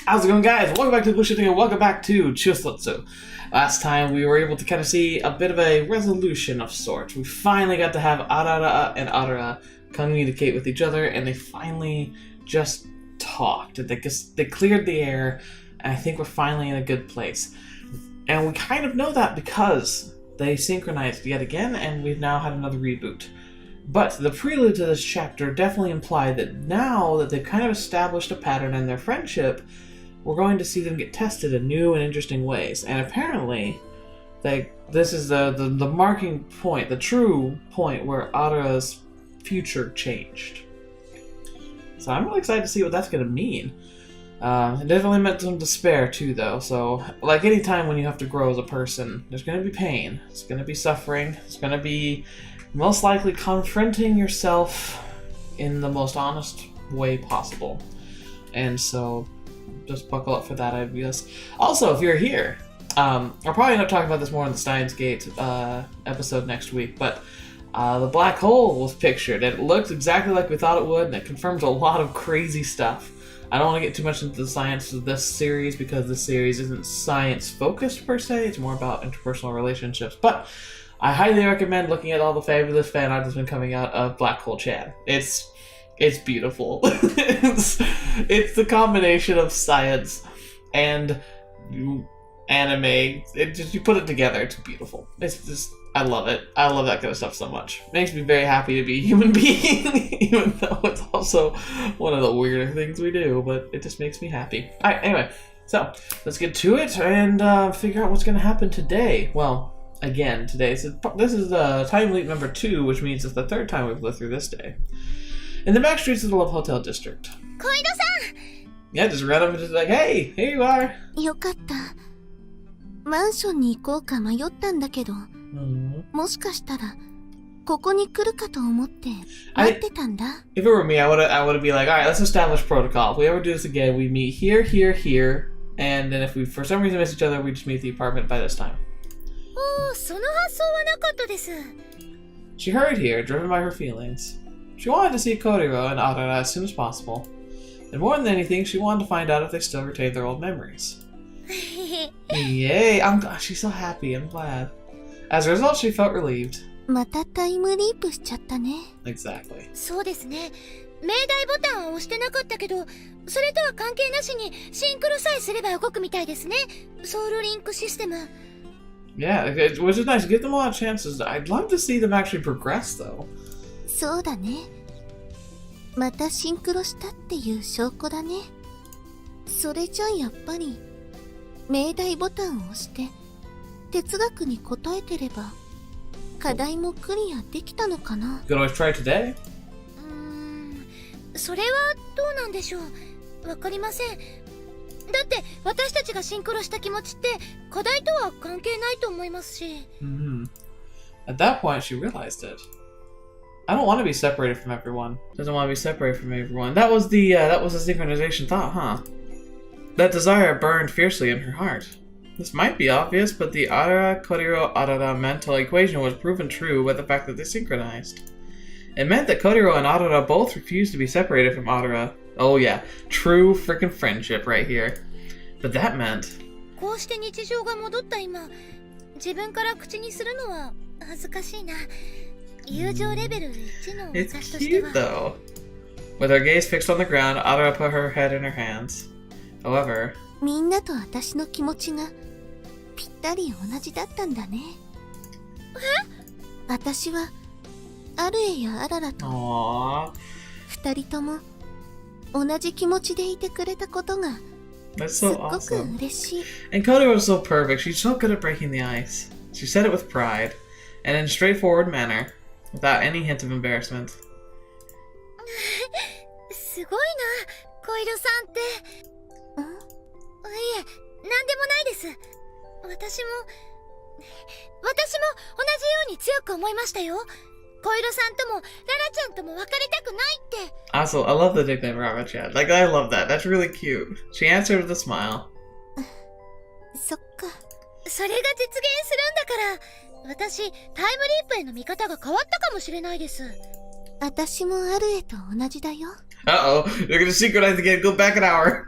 How's it going, guys? Welcome back to TheBlueShifting and welcome back to Chuusotsu. Last time we were able to kind of see a bit of a resolution of sorts. We finally got to have Aure and Aure communicate with each other, and they finally just talked. They cleared the air, and I think we're finally in a good place. And we kind of know that because they synchronized yet again, and we've now had another reboot. But the prelude to this chapter definitely implied that now that they've kind of established a pattern in their friendship, we're going to see them get tested in new and interesting ways. And apparently, this is the marking point, the true point where Aure's future changed. So I'm really excited to see what that's going to mean. It definitely meant some despair too, though. So, like any time when you have to grow as a person, there's going to be pain. There's going to be suffering. There's going to be most likely confronting yourself in the most honest way possible. And so, just buckle up for that, I guess. Also, if you're here, I'll probably end up talking about this more in the Steins Gate episode next week, but the black hole was pictured, and it looks exactly like we thought it would, and it confirms a lot of crazy stuff. I don't want to get too much into the science of this series, because this series isn't science-focused per se, it's more about interpersonal relationships, but I highly recommend looking at all the fabulous fan art that's been coming out of Black Hole Chan. It's beautiful. it's the combination of science and anime. You put it together, it's beautiful. It's just, I love it. I love that kind of stuff so much. It makes me very happy to be a human being, even though it's also one of the weirder things we do, but it just makes me happy. Alright, anyway, so let's get to it and figure out what's going to happen today. Well, again, today. So this is time leap number 2, which means it's the third time we've lived through this day. In the back streets of the Love Hotel District. Koido-san! Yeah, just ran up and just like, hey, here you are. よかった。マンションに行こうか迷ったんだけど、もしかしたらここに来るかと思って待ってたんだ。If it were me, I would be like, all right, let's establish protocol. If we ever do this again, we meet here, here, here, and then if we for some reason miss each other, we just meet at the apartment by this time. おー、その発想はなかったです。 She hurried here, driven by her feelings. She wanted to see Kokoro and Aure as soon as possible. And more than anything, she wanted to find out if they still retained their old memories. Yay! She's so happy, I'm glad. As a result, she felt relieved. またタイムリープしちゃったね。 Exactly. そうですね。命題ボタンを押してなかったけど、それとは関係なしにシンクロさえすれば動くみたいですね。ソウルリンクシステム。 Yeah, which is nice. Give them a lot of chances. I'd love to see them actually progress, though. そうだね。またシンクロしたっていう証拠だね。それじゃやっぱり命題ボタンを押して哲学に答えてれば課題もクリアできたのかな。 Could always try today. それはどうなんでしょう。わかりません。だって私たちがシンクロした気持ちって課題とは関係ないと思いますし。At that point, she realized it. I don't want to be separated from everyone. Doesn't want to be separated from everyone. That was the synchronization thought, huh? That desire burned fiercely in her heart. This might be obvious, but the Aure, Kokoro, Aure mental equation was proven true by the fact that they synchronized. It meant that Kokoro and Aure both refused to be separated from Aure. Oh yeah, true freaking friendship right here. But that meant... こうして日常が戻った今、自分から口にするのは恥ずかしいな。 It's cute though. With her gaze fixed on the ground, Aure put her head in her hands. However, みんなと私の気持ちがぴったり同じだったんだね。私はアルエやアララと二人とも同じ気持ちでいてくれたことがすっごく嬉しい。 And Kokoro was so perfect. She's so good at breaking the ice. She said it with pride, and in a straightforward manner, without any hint of embarrassment. すごいな、小色さんって。いえ、なんでもないです。私も同じように強く思いましたよ。小色さんともララちゃんとも別れたくないって。 Also, I love the nickname Rama-chan. Like, I love that. That's really cute. She answered with a smile. そっか。それが実現するんだから、私タイムリープへの見方が変わったかもしれないです。私もアルエと同じだよ。Uh-oh, they're gonna synchronize again. Go back an hour.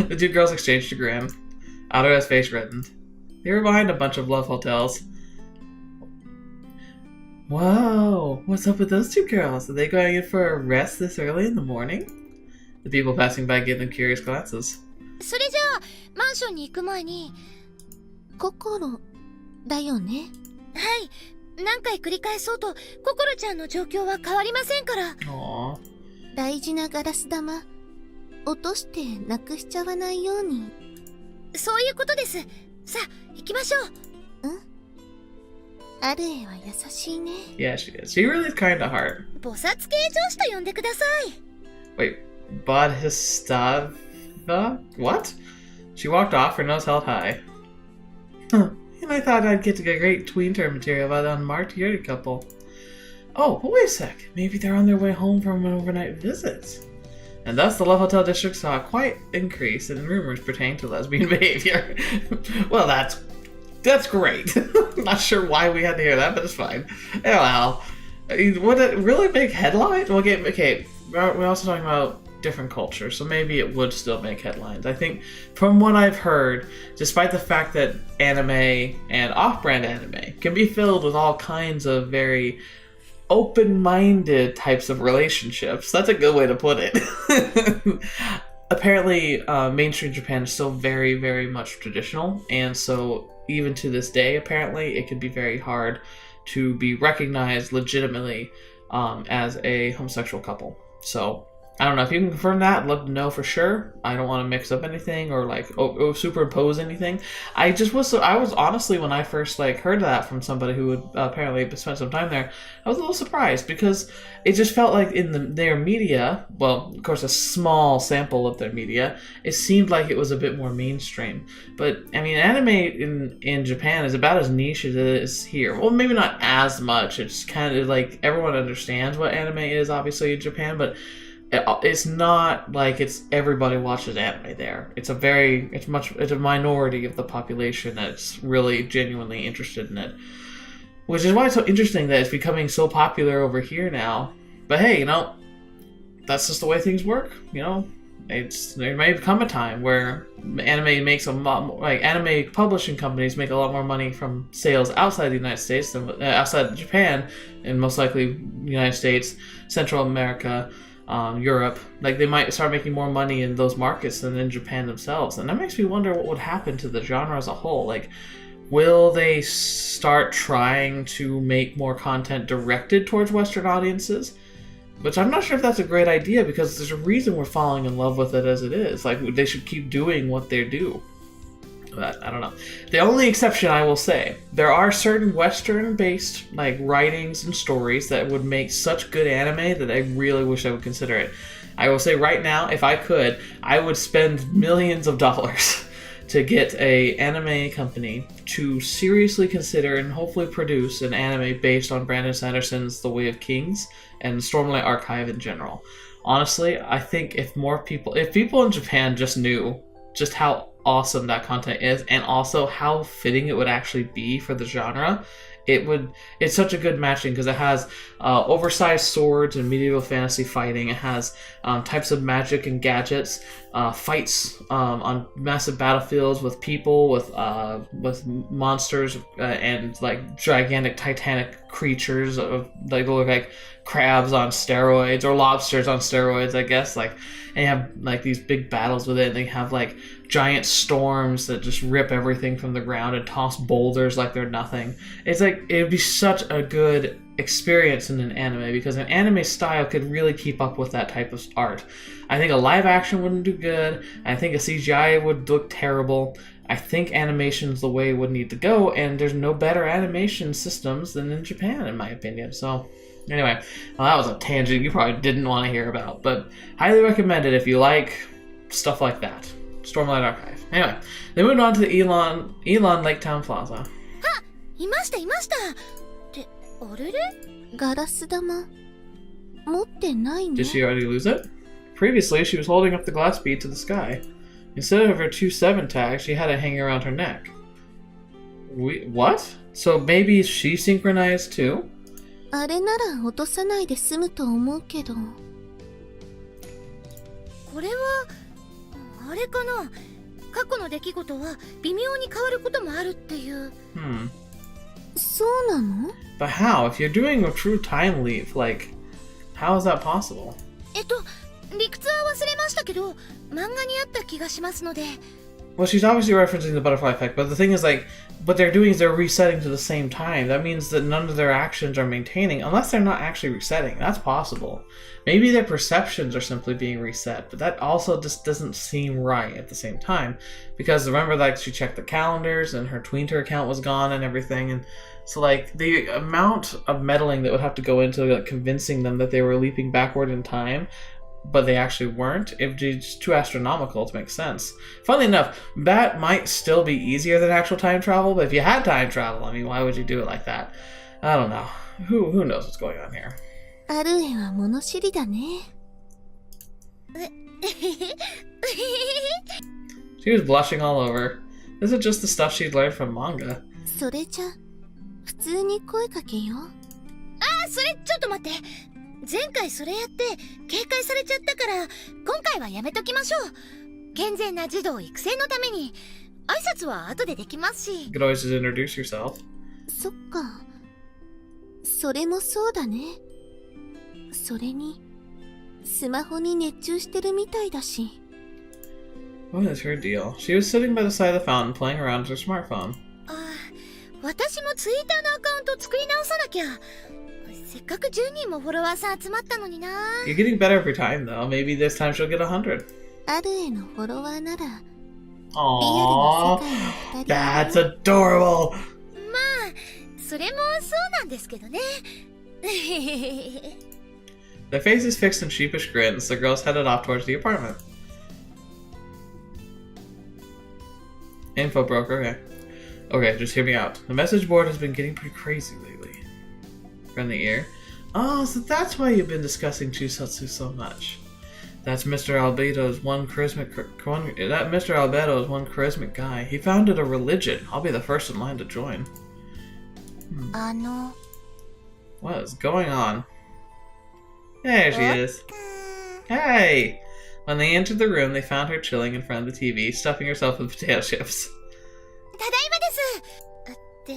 The two girls exchanged a grin. Aure's face reddened. They were behind a bunch of love hotels. Whoa, what's up with those two girls? Are they going in for a rest this early in the morning? The people passing by gave them curious glances. それじゃあマンションに行く前に心だよね。はい、何回繰り返そうと心ちゃんの状況は変わりませんから。Aww. 大事なガラス玉落としてなくしちゃわないように。そういうことです。さあ行きましょう。アルエは優しいね。Yeah, she is. She really is kind of hard. 菩薩系上司と呼んでください。Wait, Bodhisattva? What? She walked off, her nose held high. Huh. And I thought I'd get to get great tween term material about an unmarked yuri couple. Oh, but wait a sec. Maybe they're on their way home from an overnight visit. And thus the Love Hotel district saw a quite increase in rumors pertaining to lesbian behavior. Well, that's great. I'm not sure why we had to hear that, but it's fine. Oh well. Would it really make headlines? Well, okay, we're also talking about different cultures, so maybe it would still make headlines. I think, from what I've heard, despite the fact that anime and off-brand anime can be filled with all kinds of very open-minded types of relationships, that's a good way to put it. Apparently, mainstream Japan is still very, very much traditional, and so even to this day, apparently, it can be very hard to be recognized legitimately as a homosexual couple. So, I don't know if you can confirm that. I'd love to know for sure. I don't want to mix up anything or like superimpose anything. I was honestly, when I first heard that from somebody who would apparently spent some time there, I was a little surprised because it just felt like in their media, well, of course, a small sample of their media, it seemed like it was a bit more mainstream. But I mean, anime in Japan is about as niche as it is here. Well, maybe not as much. It's kind of like everyone understands what anime is, obviously, in Japan, but it's not like it's everybody watches anime there. It's a minority of the population that's really genuinely interested in it. Which is why it's so interesting that it's becoming so popular over here now. But hey, that's just the way things work, there may come a time where anime makes a lot more, anime publishing companies make a lot more money from sales outside the United States than outside Japan, and most likely United States, Central America, Europe. They might start making more money in those markets than in Japan themselves, and that makes me wonder what would happen to the genre as a whole. Will they start trying to make more content directed towards Western audiences? Which I'm not sure if that's a great idea, because there's a reason we're falling in love with it as it is. They should keep doing what they do. But I don't know. The only exception I will say, there are certain Western-based writings and stories that would make such good anime that I really wish I would consider it. I will say right now, if I could, I would spend millions of dollars to get a anime company to seriously consider and hopefully produce an anime based on Brandon Sanderson's The Way of Kings and Stormlight Archive in general. Honestly, I think if people in Japan just knew just how awesome that content is, and also how fitting it would actually be for the genre, it's such a good matching, because it has oversized swords and medieval fantasy fighting. It has types of magic and gadgets, fights on massive battlefields with people, with monsters, and gigantic titanic creatures they look like crabs on steroids, or lobsters on steroids, I guess. And you have these big battles with it, and they have giant storms that just rip everything from the ground and toss boulders like they're nothing. It's it'd be such a good experience in an anime, because an anime style could really keep up with that type of art. I think a live action wouldn't do good. I think a CGI would look terrible. I think animation's the way it would need to go, and there's no better animation systems than in Japan, in my opinion. So anyway, well, that was a tangent you probably didn't want to hear about, but highly recommend it if you like stuff like that. Stormlight Archive. Anyway, they moved on to the Elon Laketown Plaza. いましたってあれれガラス玉持ってないね。 Did she already lose it? Previously, she was holding up the glass bead to the sky. Instead of her 2-7 tag, she had it hanging around her neck. What? So maybe she synchronized too? あれなら落とさないで済むと思うけど。これはあれかな、過去の出来事は微妙に変わることもあるっていう。そうなの？ But how? If you're doing a true time leap, like, how is that possible? 理屈は忘れましたけど、漫画にあった気がしますので。Well, she's obviously referencing the butterfly effect, but the thing is, like, what they're doing is they're resetting to the same time. That means that none of their actions are maintaining, unless they're not actually resetting. That's possible. Maybe their perceptions are simply being reset, but that also just doesn't seem right at the same time. Because remember, like, she checked the calendars, and her Tweenter account was gone and everything, and so, like, the amount of meddling that would have to go into, like, convincing them that they were leaping backward in time, but they actually weren't, it's too astronomical to make sense. Funnily enough, that might still be easier than actual time travel, but if you had time travel, I mean, why would you do it like that? I don't know. Who knows what's going on here? Arue は物知りだね。She was blushing all over. This is just the stuff she'd learned from manga. それじゃ、普通に声かけよう。それちょっと待って。前回それやって警戒されちゃったから、今回はやめときましょう。健全な児童育成のために挨拶は後でできますし。You could always just introduce yourself. そっか、それもそうだね。それにスマホに熱中してるみたいだし。What is her deal? She was sitting by the side of the fountain playing around with her smartphone. 私もツイッターのアカウント作り直さなきゃ。せっかく10人もフォロワーさん集まったのにな。You're getting better every time, though. Maybe this time she'll get 100. アルエのフォロワーなら。Aww, that's adorable. まあ、それもそうなんですけどね。Their faces fixed in sheepish grins, the girls headed off towards the apartment. Info broker, okay. Okay, just hear me out. The message board has been getting pretty crazy lately. Friendly ear. Oh, so that's why you've been discussing Chuusotsu so much. That's Mr. Albedo's one charismatic guy. He founded a religion. I'll be the first in line to join. What is going on? There she is. Hey! When they entered the room, they found her chilling in front of the TV, stuffing herself with potato chips. ただいま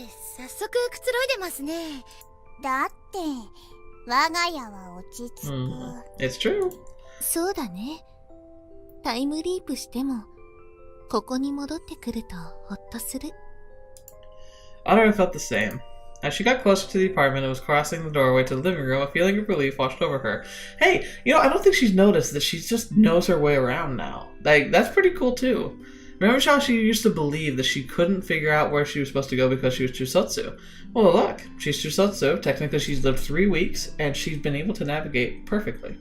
です。早速くつろいでますね。だって我が家は落ち着く。It's true. そうだね。タイムリープしてもここに戻ってくるとほっとする。Aure felt the same. As she got closer to the apartment and was crossing the doorway to the living room, a feeling of relief washed over her. Hey, I don't think she's noticed that she just knows her way around now. Like, that's pretty cool too. Remember how she used to believe that she couldn't figure out where she was supposed to go because she was Chuusotsu? Well, look, she's Chuusotsu. Technically, she's lived 3 weeks, and she's been able to navigate perfectly.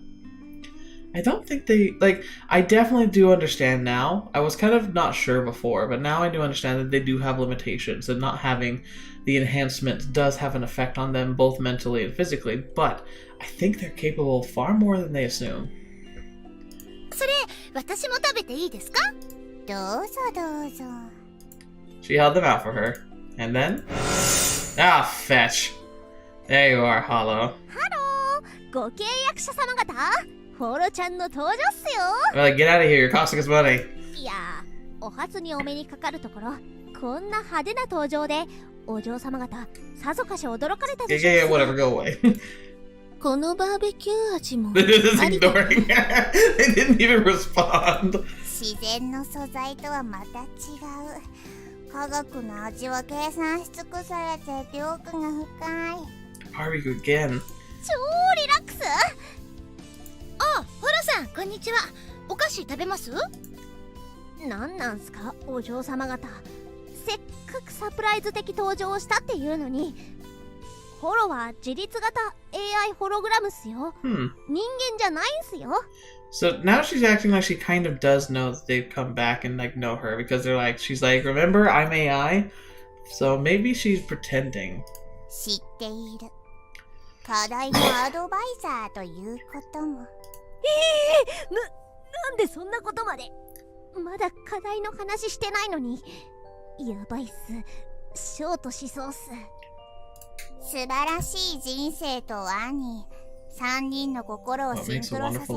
I don't think I definitely do understand now. I was kind of not sure before, but now I do understand that they do have limitations, and not having the enhancement does have an effect on them, both mentally and physically, but I think they're capable of far more than they assume. それ、私も食べていいですか? どうぞどうぞ。 She held them out for her, and then... Ah, fetch! There you are, Hollow. ハロー、ご契約者様方、フォロちゃんの登場っすよ。Well, get out of here, you're costing us money. いやー、お初にお目にかかるところ、こんな派手な登場で、お嬢様方、さぞかし驚かれたでしょう。Yeah, whatever, go away. このバーベキュー味も。They're just ignoring her. They didn't even respond. 自然の素材とはまた違う。科学の味は計算し尽くされて量が深い。Barbecue again. 超リラックス。あ、ホロさん、こんにちは。お菓子食べます？なんすか、お嬢様方。せっかくサプライズ的登場をしたっていうのに、ホロは自立型 AI ホログラムっすよ。人間じゃないんすよ。So now she's acting like she kind of does know that they've come back and know her, because she's like, remember, I'm AI? So maybe she's pretending. 知っている。課題のアドバイザーということも。なんでそんなことまで。まだ課題の話してないのに。やばいっす。ショートしそうっす。素晴らしい人生と兄。3人の心をシンクロさせて。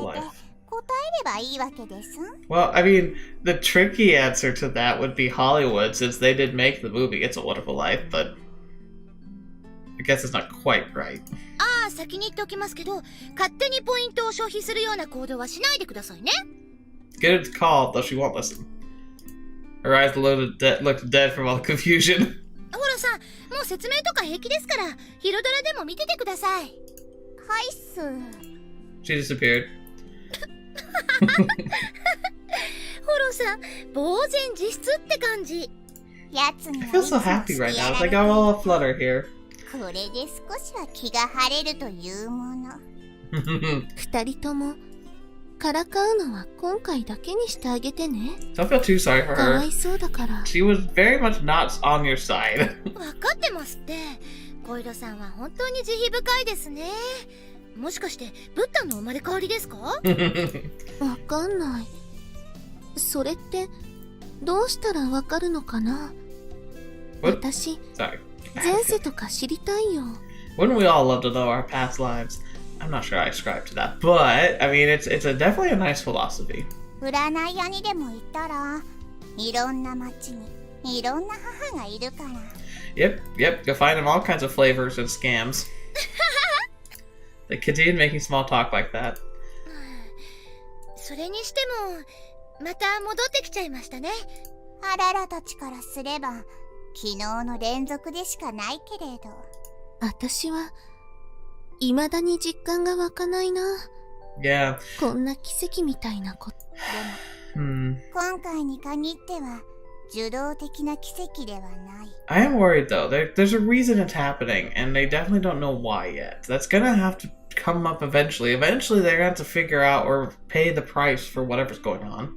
答えればいいわけです。Well, I mean, the tricky answer to that would be Hollywood, since they did make the movie It's a Wonderful Life, but I guess it's not quite right. ああ、先に言っておきますけど、勝手にポイントを消費するような行動はしないでくださいね。Good call, though she won't listen. Her eyes looked dead from all the confusion. ほらさ、もう説明とか平気ですから、ヒロドラでも見ててください。はいっす。She disappeared. ホロさん、呆然自失って感じ。やつに I feel so happy right now. It's like I'm all aflutter here. これで少しは気が晴れるというもの。二人ともからかうのは今回だけにしてあげてね。 Don't feel too sorry for かわ her. いそうだから。 She was very much not on your side. わかってますって。小色さんは本当に慈悲深いですね。もしかしてブッダの生まれ変わりですか？わかんない。それってどうしたらわかるのかな。 What? 私 Sorry. 前世とか知りたいよ。 Wouldn't we all love to know our past lives? I'm not sure I ascribe to that, but I mean, it's definitely a nice philosophy. 占い屋にでも行ったら、いろんな町にいろんな母がいるから。Yep, you'll find them all kinds of flavors and scams. They continued making small talk like that. それにしてもまた戻ってきちゃいましたね。あららたちからすれば昨日の連続でしかないけれど。私は未だに実感が湧かないな。 Yeah. こんな奇跡みたいなこと。でも、今回に限っては受動的な奇跡ではない。I am worried though. There's a reason it's happening, and they definitely don't know why yet. That's gonna have to come up eventually. Eventually, they're gonna have to figure out or pay the price for whatever's going on.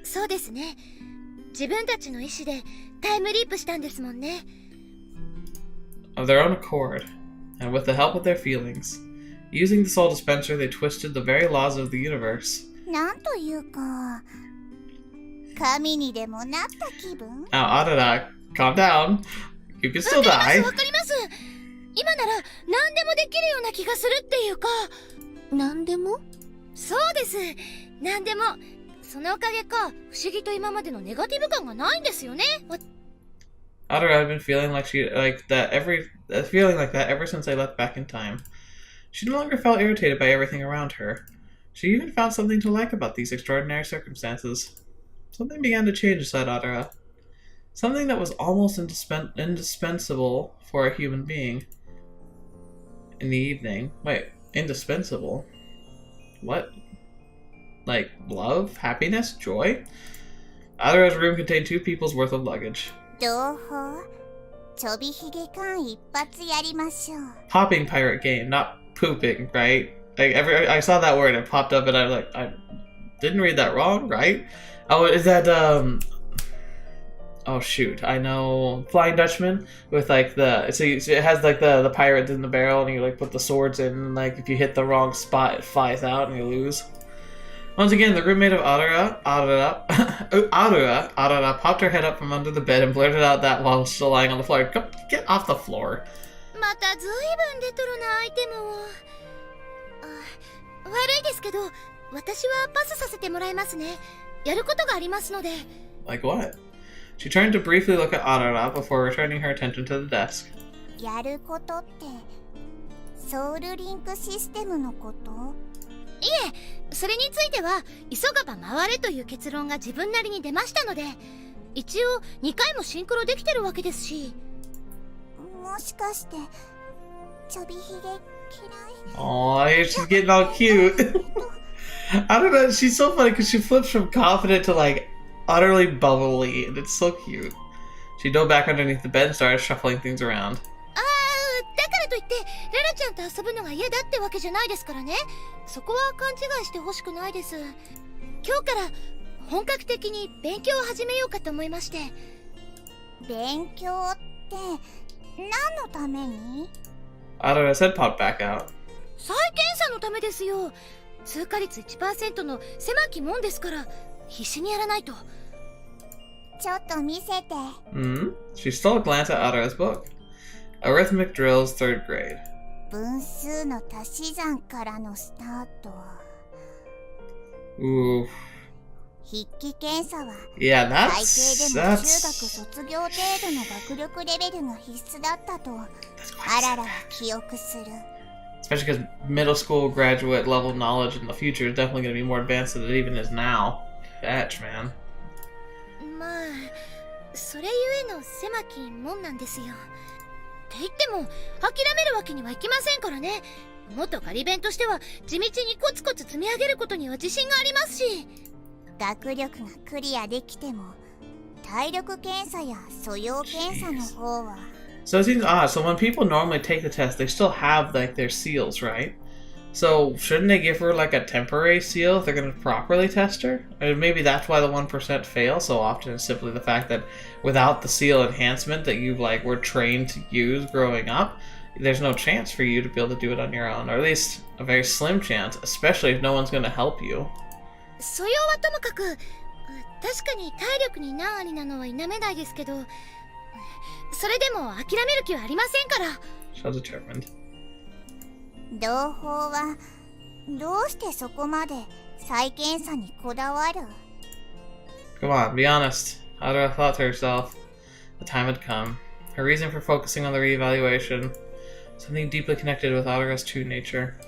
そうですね。自分たちの意思でタイムリープしたんですもんね。Of their own accord, and with the help of their feelings. Using the soul dispenser, they twisted the very laws of the universe. なんというか、神にでもなった気分。 Now, Arue, calm down. You can still わ die. かります。今なら何でもできるような気がするっていうか。なんでも？そうです。何でも。そのおかげか、不思議と今までのネガティブ感がないんですよね。Aure had been feeling like that ever since they left back in time. She no longer felt irritated by everything around her. She even found something to like about these extraordinary circumstances. Something began to change inside Aure. Something that was almost indispensable for a human being. In the evening. Wait, indispensable? What? Like, love? Happiness? Joy? Aure's room contained 2 people's worth of luggage. 同胞、ちょびひげ感一発やりましょう。 Popping pirate game, not pooping, right? I saw that word, it popped up and I was like, I didn't read that wrong, right? Oh, is that, oh shoot, I know Flying Dutchman with like so it has like the pirate in the barrel and you like put the swords in and like if you hit the wrong spot it flies out and you lose. Once again, the roommate of Aure popped her head up from under the bed and blurted out that while still lying on the floor. Get off the floor. またずいぶんレトロなアイテムを。悪いですけど、私はパスさせてもらいますね。やることがありますので。Like what? She turned to briefly look at Aure before returning her attention to the desk. やることって、ソウルリンクシステムのこと？いえ、それについては急がば回れという結論が自分なりに出ましたので、一応2回もシンクロできてるわけですし。もしかしてちょびひげ嫌い？ Aw, she's getting all cute. I don't know, she's so funny because she flips from confident to like utterly bubbly and it's so cute. She dove back underneath the bed and started shuffling things around. だからといってララちゃんと遊ぶのが嫌だってわけじゃないですからね。そこは勘違いしてほしくないです。今日から本格的に勉強を始めようかと思いまして。勉強って何のために？ Aure's head popped back out. 再検査のためですよ。通過率 1% の狭き門ですから必死にやらないと。ちょっと見せて。She stole a glance at Aure's book. Arithmetic Drills 3rd grade. 分数の足し算からのスタート。Ooh. 筆記検査は Yeah, 最低でも中学 that's 卒業程度の学力レベルが必須だったとアララは記憶する。 especially because middle school graduate level knowledge in the future is definitely going to be more advanced than it even is now. Fetch, man. まあそれゆえの狭き門なんですよ。って言っても諦めるわけにはいきませんからね。元ガリ勉としては地道にコツコツ積み上げることには自信がありますし、学力がクリアできても体力検査や素養検査の方は So it seems odd. So when people normally take the test, they still have like their seals, right? So shouldn't they give her like a temporary seal if they're going to properly test her? Or maybe that's why the 1% fail so often is simply the fact that without the seal enhancement that you like were trained to use growing up, there's no chance for you to be able to do it on your own, or at least a very slim chance, especially if no one's going to help you. 素養はともかく確かに体力に難ありなのは否めないですけど、それでも諦める気はありませんから。 So determined. 同胞はどうしてそこまで再検査にこだわる？ Come on, be honest. Aure thought to herself. The time had come. Her reason for focusing on the reevaluation. Something deeply connected with Aure's true nature.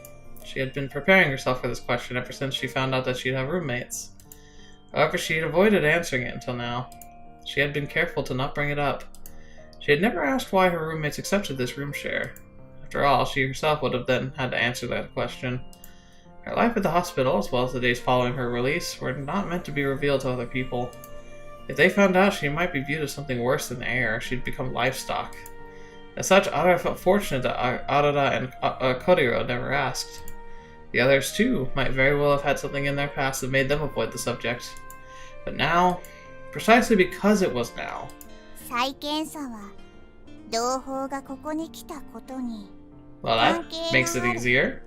She had been preparing herself for this question ever since she found out that she'd have roommates. However, she had avoided answering it until now. She had been careful to not bring it up. She had never asked why her roommates accepted this room share. After all, she herself would have then had to answer that question. Her life at the hospital, as well as the days following her release, were not meant to be revealed to other people. If they found out, she might be viewed as something worse than air. She'd become livestock. As such, Aure felt fortunate that Aure and Kokoro never asked. The others, too, might very well have had something in their past that made them avoid the subject. But now, precisely because it was now, 再検査は同胞がここに来たことに well, that makes it easier.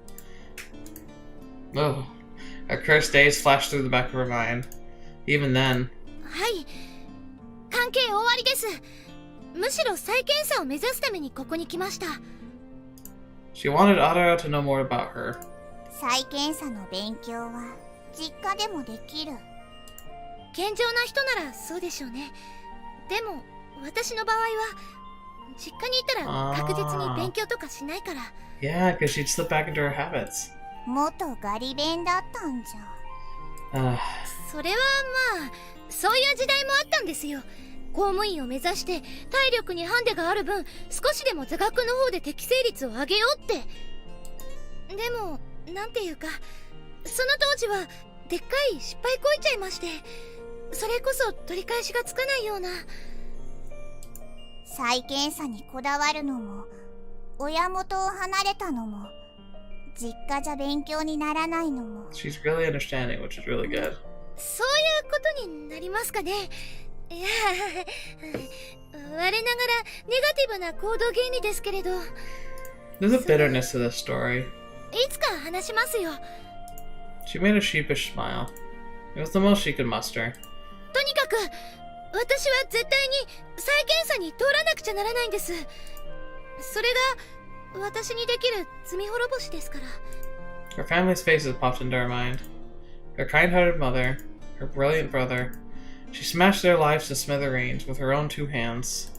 Oh, her cursed days flashed through the back of her mind. Even then, はい、関係終わりです。むしろ再検査を目指すためにここに来ました。 she wanted Aure to know more about her. 再検査の勉強は実家でもできる。健常な人ならそうでしょうね。でも私の場合は実家にいたら確実に勉強とかしないから。 Yeah, because she'd slip back into her habits. 元ガリ勉だったんじゃ。それはまあそういう時代もあったんですよ。公務員を目指して体力にハンデがある分少しでも座学の方で適正率を上げようって。でもなんていうかその当時はでっかい失敗こいちゃいまして、それこそ取り返しがつかないような。再検査にこだわるのも親元を離れたのも実家じゃ勉強にならないのも She's really understanding, which is really good. そういうことになりますかね。いや我ながらネガティブな行動原理ですけれど。 There's a bitterness to this story. いつか話しますよ。 She made a sheepish smile. It was the most she could muster. とにかく私は絶対に再検査に通らなくちゃならないんです。それが私にできる罪滅ぼしですから。 Her family's faces popped into her mind. Her kind-hearted mother, her brilliant brother. She smashed their lives to smithereens with her own two hands.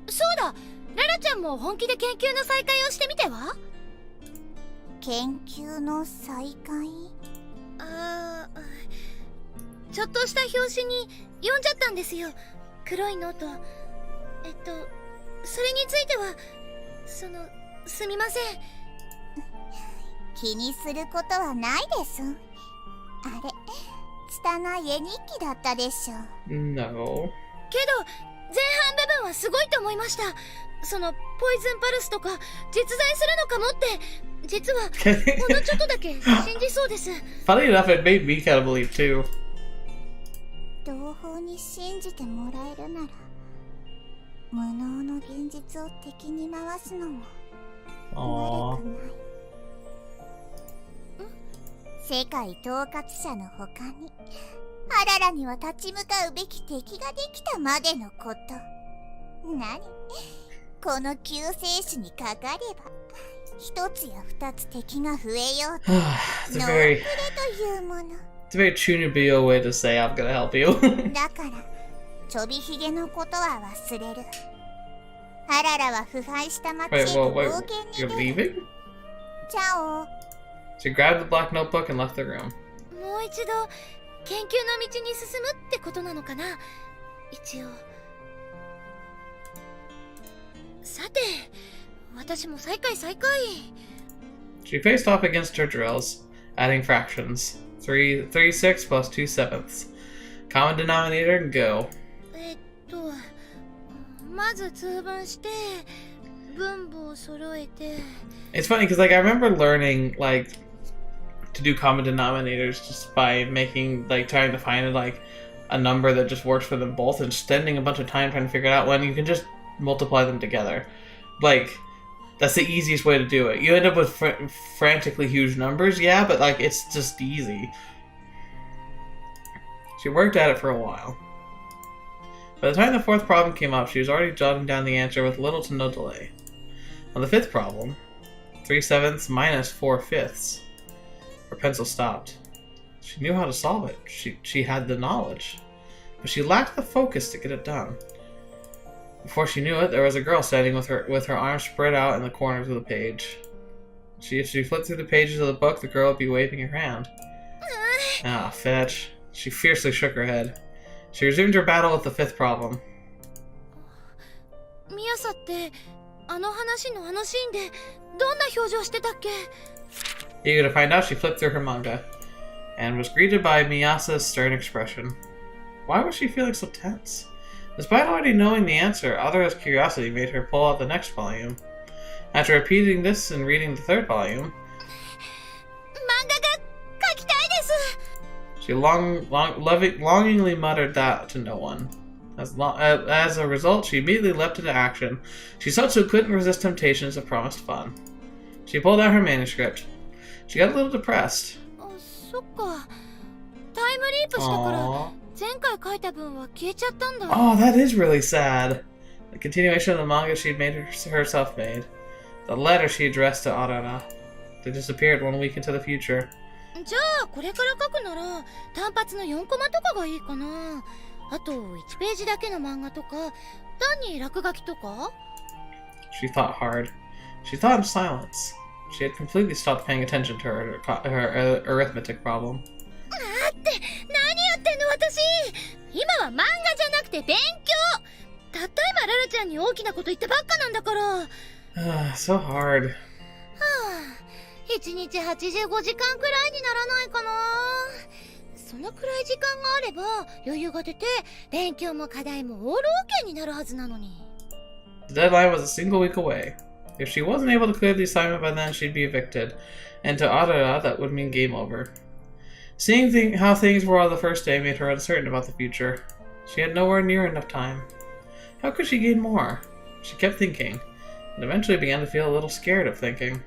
そうだ、ララちゃんも本気で研究の再開をしてみては？研究の再開？ちょっとした表紙に読んじゃったんですよ。黒いノート。それについてはすみません。気にすることはないです。あれ、拙い絵日記だったでしょ。No. けど前半部分はすごいと思いました。そのポイズンパルスとか実在するのかもって実はほんのちょっとだけ信じそうです。Funny enough, it made me kind of believe too. 同胞に信じてもらえるなら無能の現実を敵に回すのも悪くない。世界統括者の他にアララには立ち向かうべき敵ができたまでのこと。何？この救世主にかかれば一つや二つ敵が増えようと It's a ノープ very, レというもの it's a very Chunibyo way to say I'm gonna help you. だからちょびひげのことは忘れるアララは腐敗した街へ Wait, と wait, 冒険 you're に出る leaving? チャオ She grabbed the black notebook and left the room. もう一度研究の道に進むってことなのかな一応さて私も再開 She faced off against her drills, adding fractions. 336 plus 2 sevenths. Common denominator, go. まず通分して分母を揃えて It's funny because like I remember learning like to do common denominators just by making like trying to find like a number that just works for them both and spending a bunch of time trying to figure it out when you can just multiply them together. Like that's the easiest way to do it. You end up with frantically huge numbers, yeah, but like it's just easy. She worked at it for a while. By the time the fourth problem came up, she was already jotting down the answer with little to no delay. On the fifth problem, 3 sevenths minus 4 fifths. Her pencil stopped. She knew how to solve it. She had the knowledge. But she lacked the focus to get it done. Before she knew it, there was a girl standing with her arms spread out in the corners of the page. If she flipped through the pages of the book, the girl would be waving her hand. Ah, fetch. She fiercely shook her head. She resumed her battle with the fifth problem. ミヤサってあの話のあのシーンでどんな表情してたっけ Eager to find out, she flipped through her manga and was greeted by Miyasa's stern expression. Why was she feeling so tense? Despite already knowing the answer, Aure's curiosity made her pull out the next volume. After repeating this and reading the third volume, 漫画が描きたいです she longingly muttered that to no one. As a result, she immediately leapt into action. Chuusotsu couldn't resist temptations of promised fun. She pulled out her manuscript. She got a little depressed. あ、そっかタイムリープしたから Aww. 前回書いた分は消えちゃったんだ Oh, that is really sad. The continuation of the manga she'd made herself made. The letter she addressed to Aure. They disappeared 1 week into the future. じゃあこれから書くなら単発の4コマとかがいいかなあと1ページだけの漫画とか単に落書きとか She thought hard. She thought in silence. She had completely stopped paying attention to her arithmetic problem. って何やってんの私今は漫画じゃなくて勉強たった今ララちゃんに大きなこと言ったばっかなんだからは So hard. あ1日85時間くらいにならないかなそのくらい時間があれば余裕が出て勉強も課題もオールオッケーになるはずなのに The deadline was a single week away. If she wasn't able to clear the assignment by then, she'd be evicted. And to Aure, that would mean game over. Seeing how things were on the first day made her uncertain about the future. She had nowhere near enough time. How could she gain more? She kept thinking, and eventually began to feel a little scared of thinking.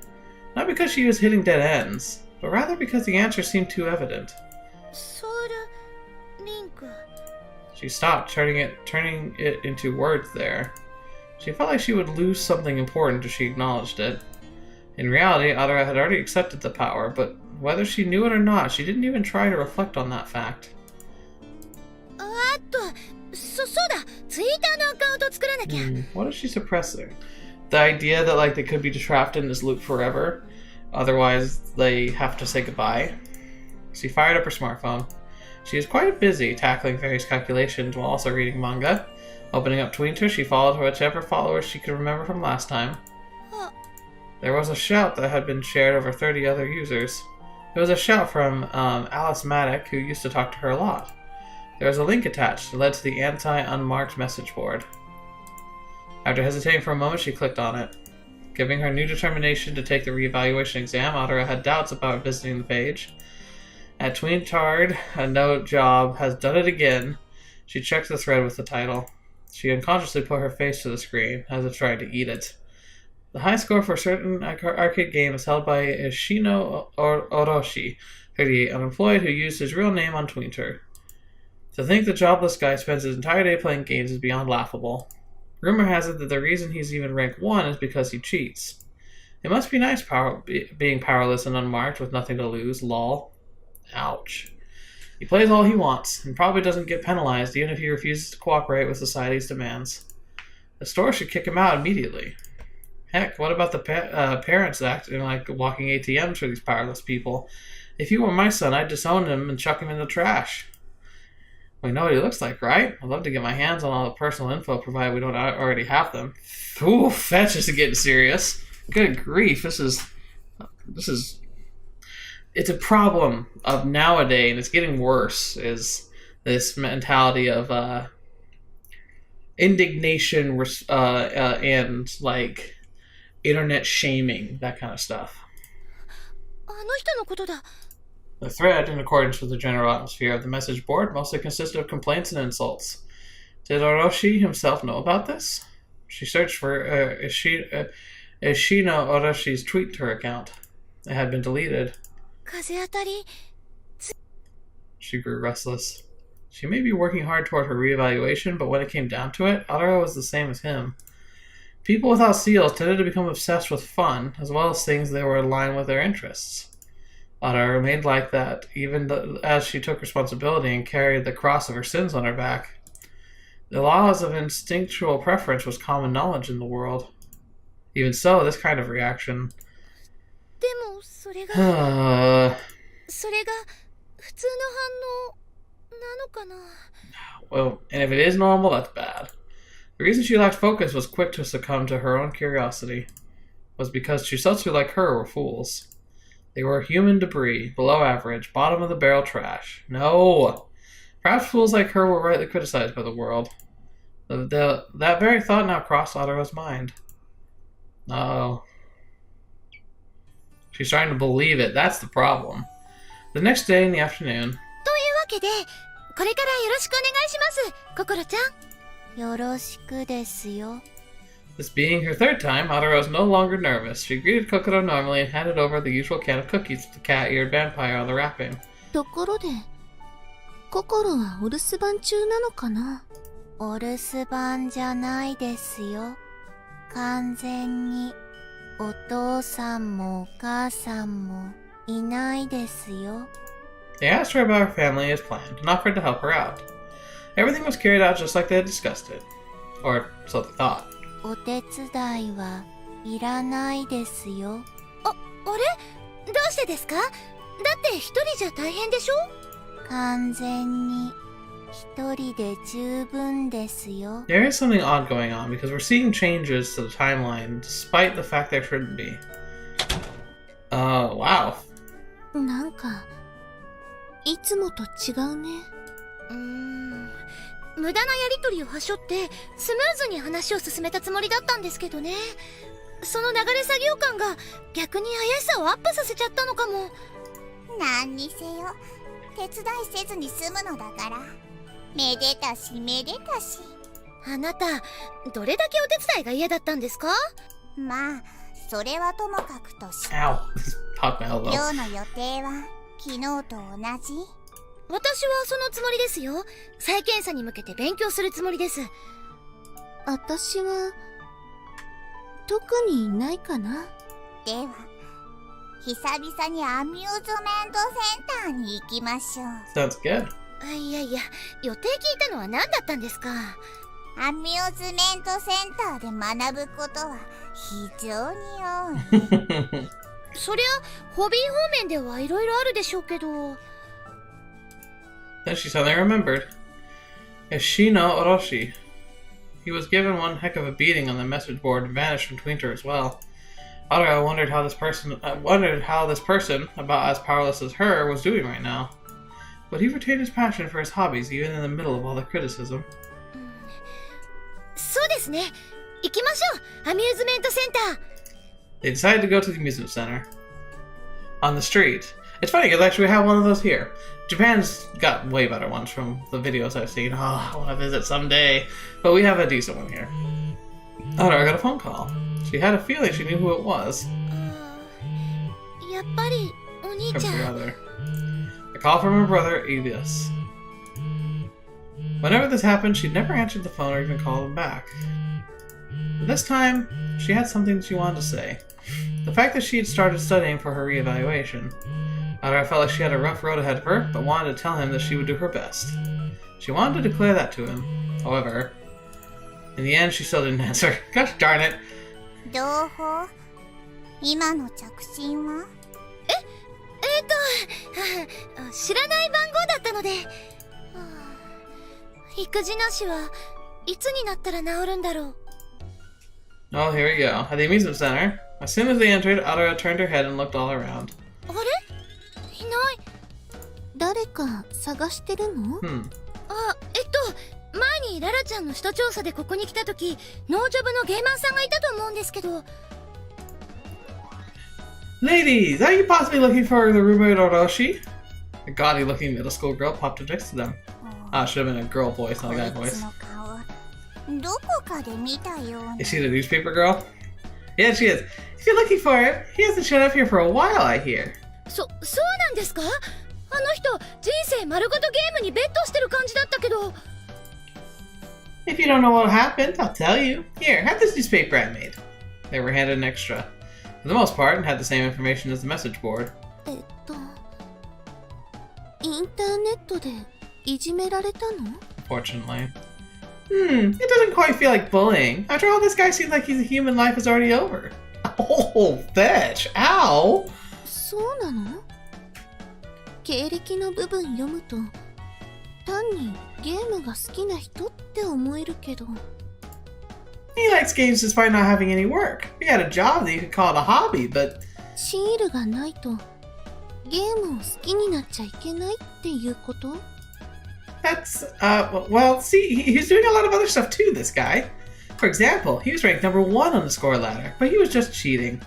Not because she was hitting dead ends, but rather because the answer seemed too evident. ソウルリンク She stopped, turning it into words there. She felt like she would lose something important if she acknowledged it. In reality, Aure had already accepted the power, but whether she knew it or not, she didn't even try to reflect on that fact. あとそうだツイッターのアカウント作らなきゃ What is she suppressing? The idea that like they could be trapped in this loop forever, otherwise they have to say goodbye. She fired up her smartphone. She was quite busy tackling various calculations while also reading manga. Opening up Twitter, she followed whichever followers she could remember from last time. There was a shout that had been shared over 30 other users. It was a shout from Alice Maddock, who used to talk to her a lot. There was a link attached that led to the anti-unmarked message board. After hesitating for a moment, she clicked on it. Giving her new determination to take the reevaluation exam, Aure had doubts about visiting the page. At Tween-Tard, a no job, has done it again. She checked the thread with the title. She unconsciously put her face to the screen, as if trying to eat it. The high score for a certain arcade game is held by Ishino Oroshi, 38, unemployed, who used his real name on Twitter. To think the jobless guy spends his entire day playing games is beyond laughable. Rumor has it that the reason he's even rank 1 is because he cheats. It must be nice being powerless and unmarked with nothing to lose, lol. Ouch. He plays all he wants, and probably doesn't get penalized even if he refuses to cooperate with society's demands. The store should kick him out immediately. Heck, what about the parents acting like walking ATMs for these powerless people? If he were my son, I'd disown him and chuck him in the trash. We know what he looks like, right? I'd love to get my hands on all the personal info, provided we don't already have them. Ooh, that's just getting serious. Good grief, this is... It's a problem of nowadays, and it's getting worse, is this mentality of indignation and, like, internet shaming, that kind of stuff. あの人のことだ。 The thread, in accordance with the general atmosphere of the message board, mostly consisted of complaints and insults. Did Orochi himself know about this? She searched for Ishino Oroshi's tweet to her account. It had been deleted. 風当たり。 She grew restless. She may be working hard toward her reevaluation, but when it came down to it, Aure was the same as him. People without seals tended to become obsessed with fun, as well as things that were in line with their interests. Aure remained like that, even as she took responsibility and carried the cross of her sins on her back. The laws of instinctual preference was common knowledge in the world. Even so, this kind of reaction... でもそれが普通の反応なのかな。 Well, and if it is normal, that's bad. The reason she lacked focus, was quick to succumb to her own curiosity, was because Chuusotsu like her were fools. They were human debris, below average, bottom of the barrel trash. No! Perhaps fools like her were rightly criticized by the world. That very thought now crossed Aure's mind. Uh-oh. She's starting to believe it. That's the problem. The next day in the afternoon... というわけで、これからよろしくお願いします、ココロちゃん。よろしくですよ。 This being her third time, Aure was no longer nervous. She greeted Kokoro normally and handed over the usual can of cookies to the cat-eared vampire on the wrapping. ところで、ココロはお留守番中なのかな？お留守番じゃないですよ。完全にお父さんもお母さんもいないですよ。 They asked her about her family as planned and offered to help her out. Everything was carried out just like they had discussed it. Or so they thought. お手伝いはいらないですよ。あれ？どうしてですか？だって一人じゃ大変でしょ？完全に一人で十分ですよ。 There is something odd going on because we're seeing changes to the timeline despite the fact there shouldn't be. Wow. なんか、いつもと違うね。無駄なやりとりをはしょってスムーズに話を進めたつもりだったんですけどね。その流れ作業感が逆に怪しさをアップさせちゃったのかも。何にせよ手伝いせずに済むのだから。めでたしめでたし。あなたどれだけお手伝いが嫌だったんですか？まあそれはともかくとし。 Ow. Popped my elbow. 今日の予定は昨日と同じ？私はそのつもりですよ。再検査に向けて勉強するつもりです。私は特にいないかな。では久々にアミューズメントセンターに行きましょう。 Sounds good. いやいや、予定聞いたのは何だったんですか？アミューズメントセンターで学ぶことは非常に多い。そりゃホビー方面ではいろいろあるでしょうけど。 Then she suddenly remembered. Ishino Orochi. He was given one heck of a beating on the message board and vanished from Twitter as well. Aure wondered how this person, about as powerless as her, was doing right now. But he retained his passion for his hobbies even in the middle of all the criticism. そうですね。行きましょう。アミューズメントセンター。 They decided to go to the amusement center. On the street. It's funny because actually we have one of those here. Japan's got way better ones from the videos I've seen. Oh, I want to visit someday. But we have a decent one here. Aure got a phone call. She had a feeling she knew who it was. やっぱりお兄 From ちゃ her ん。 brother. A call from her brother, Elias. Whenever this happened, she'd never answered the phone or even called him back. But this time, she had something she wanted to say. The fact that she had started studying for her reevaluation. Aure felt like she had a rough road ahead of her, but wanted to tell him that she would do her best. She wanted to declare that to him. However, in the end, she still didn't answer. Gosh darn it. 同胞今の着信は？知らない番号だったので、育児なしはいつになったら治るんだろう。 Oh, here we go. At the amusement center, as soon as they entered, Aure turned her head and looked all around. あれ？いない。誰か探してるの？前にララちゃんの首都調査でここに来た時、ノージョブのゲーマーさんがいたと思うんですけど。Ladies, are you possibly looking for the roommate Oroshi? A gaudy-looking middle school girl popped up next to them. Ah, should have been a girl voice, not a guy こいつ voice. の顔どこかで見たような。 Is she the newspaper girl? Yeah, she is. If you're looking for him, he hasn't shown up here for a while, I hear. そうなんですか？あの人、人生丸ごとゲームにベットしてる感じだったけど。 If you don't know what happened, I'll tell you. Here, have this newspaper I made. They were handed an extra. For the most part, it had the same information as the message board. インターネットでいじめられたの？ Unfortunately. It doesn't quite feel like bullying. After all, this guy seems like his human life is already over. Oh, fetch! Ow! そうなの？経歴の部分読むと単にゲームが好きな人って思えるけど。 He likes games despite not having any work. He had a job that you could call it a hobby, but... シールがないとゲームを好きになっちゃいけないっていうこと？ That's, well, see, he's doing a lot of other stuff too, this guy. For example, he was ranked number 1 on the score ladder, but he was just cheating.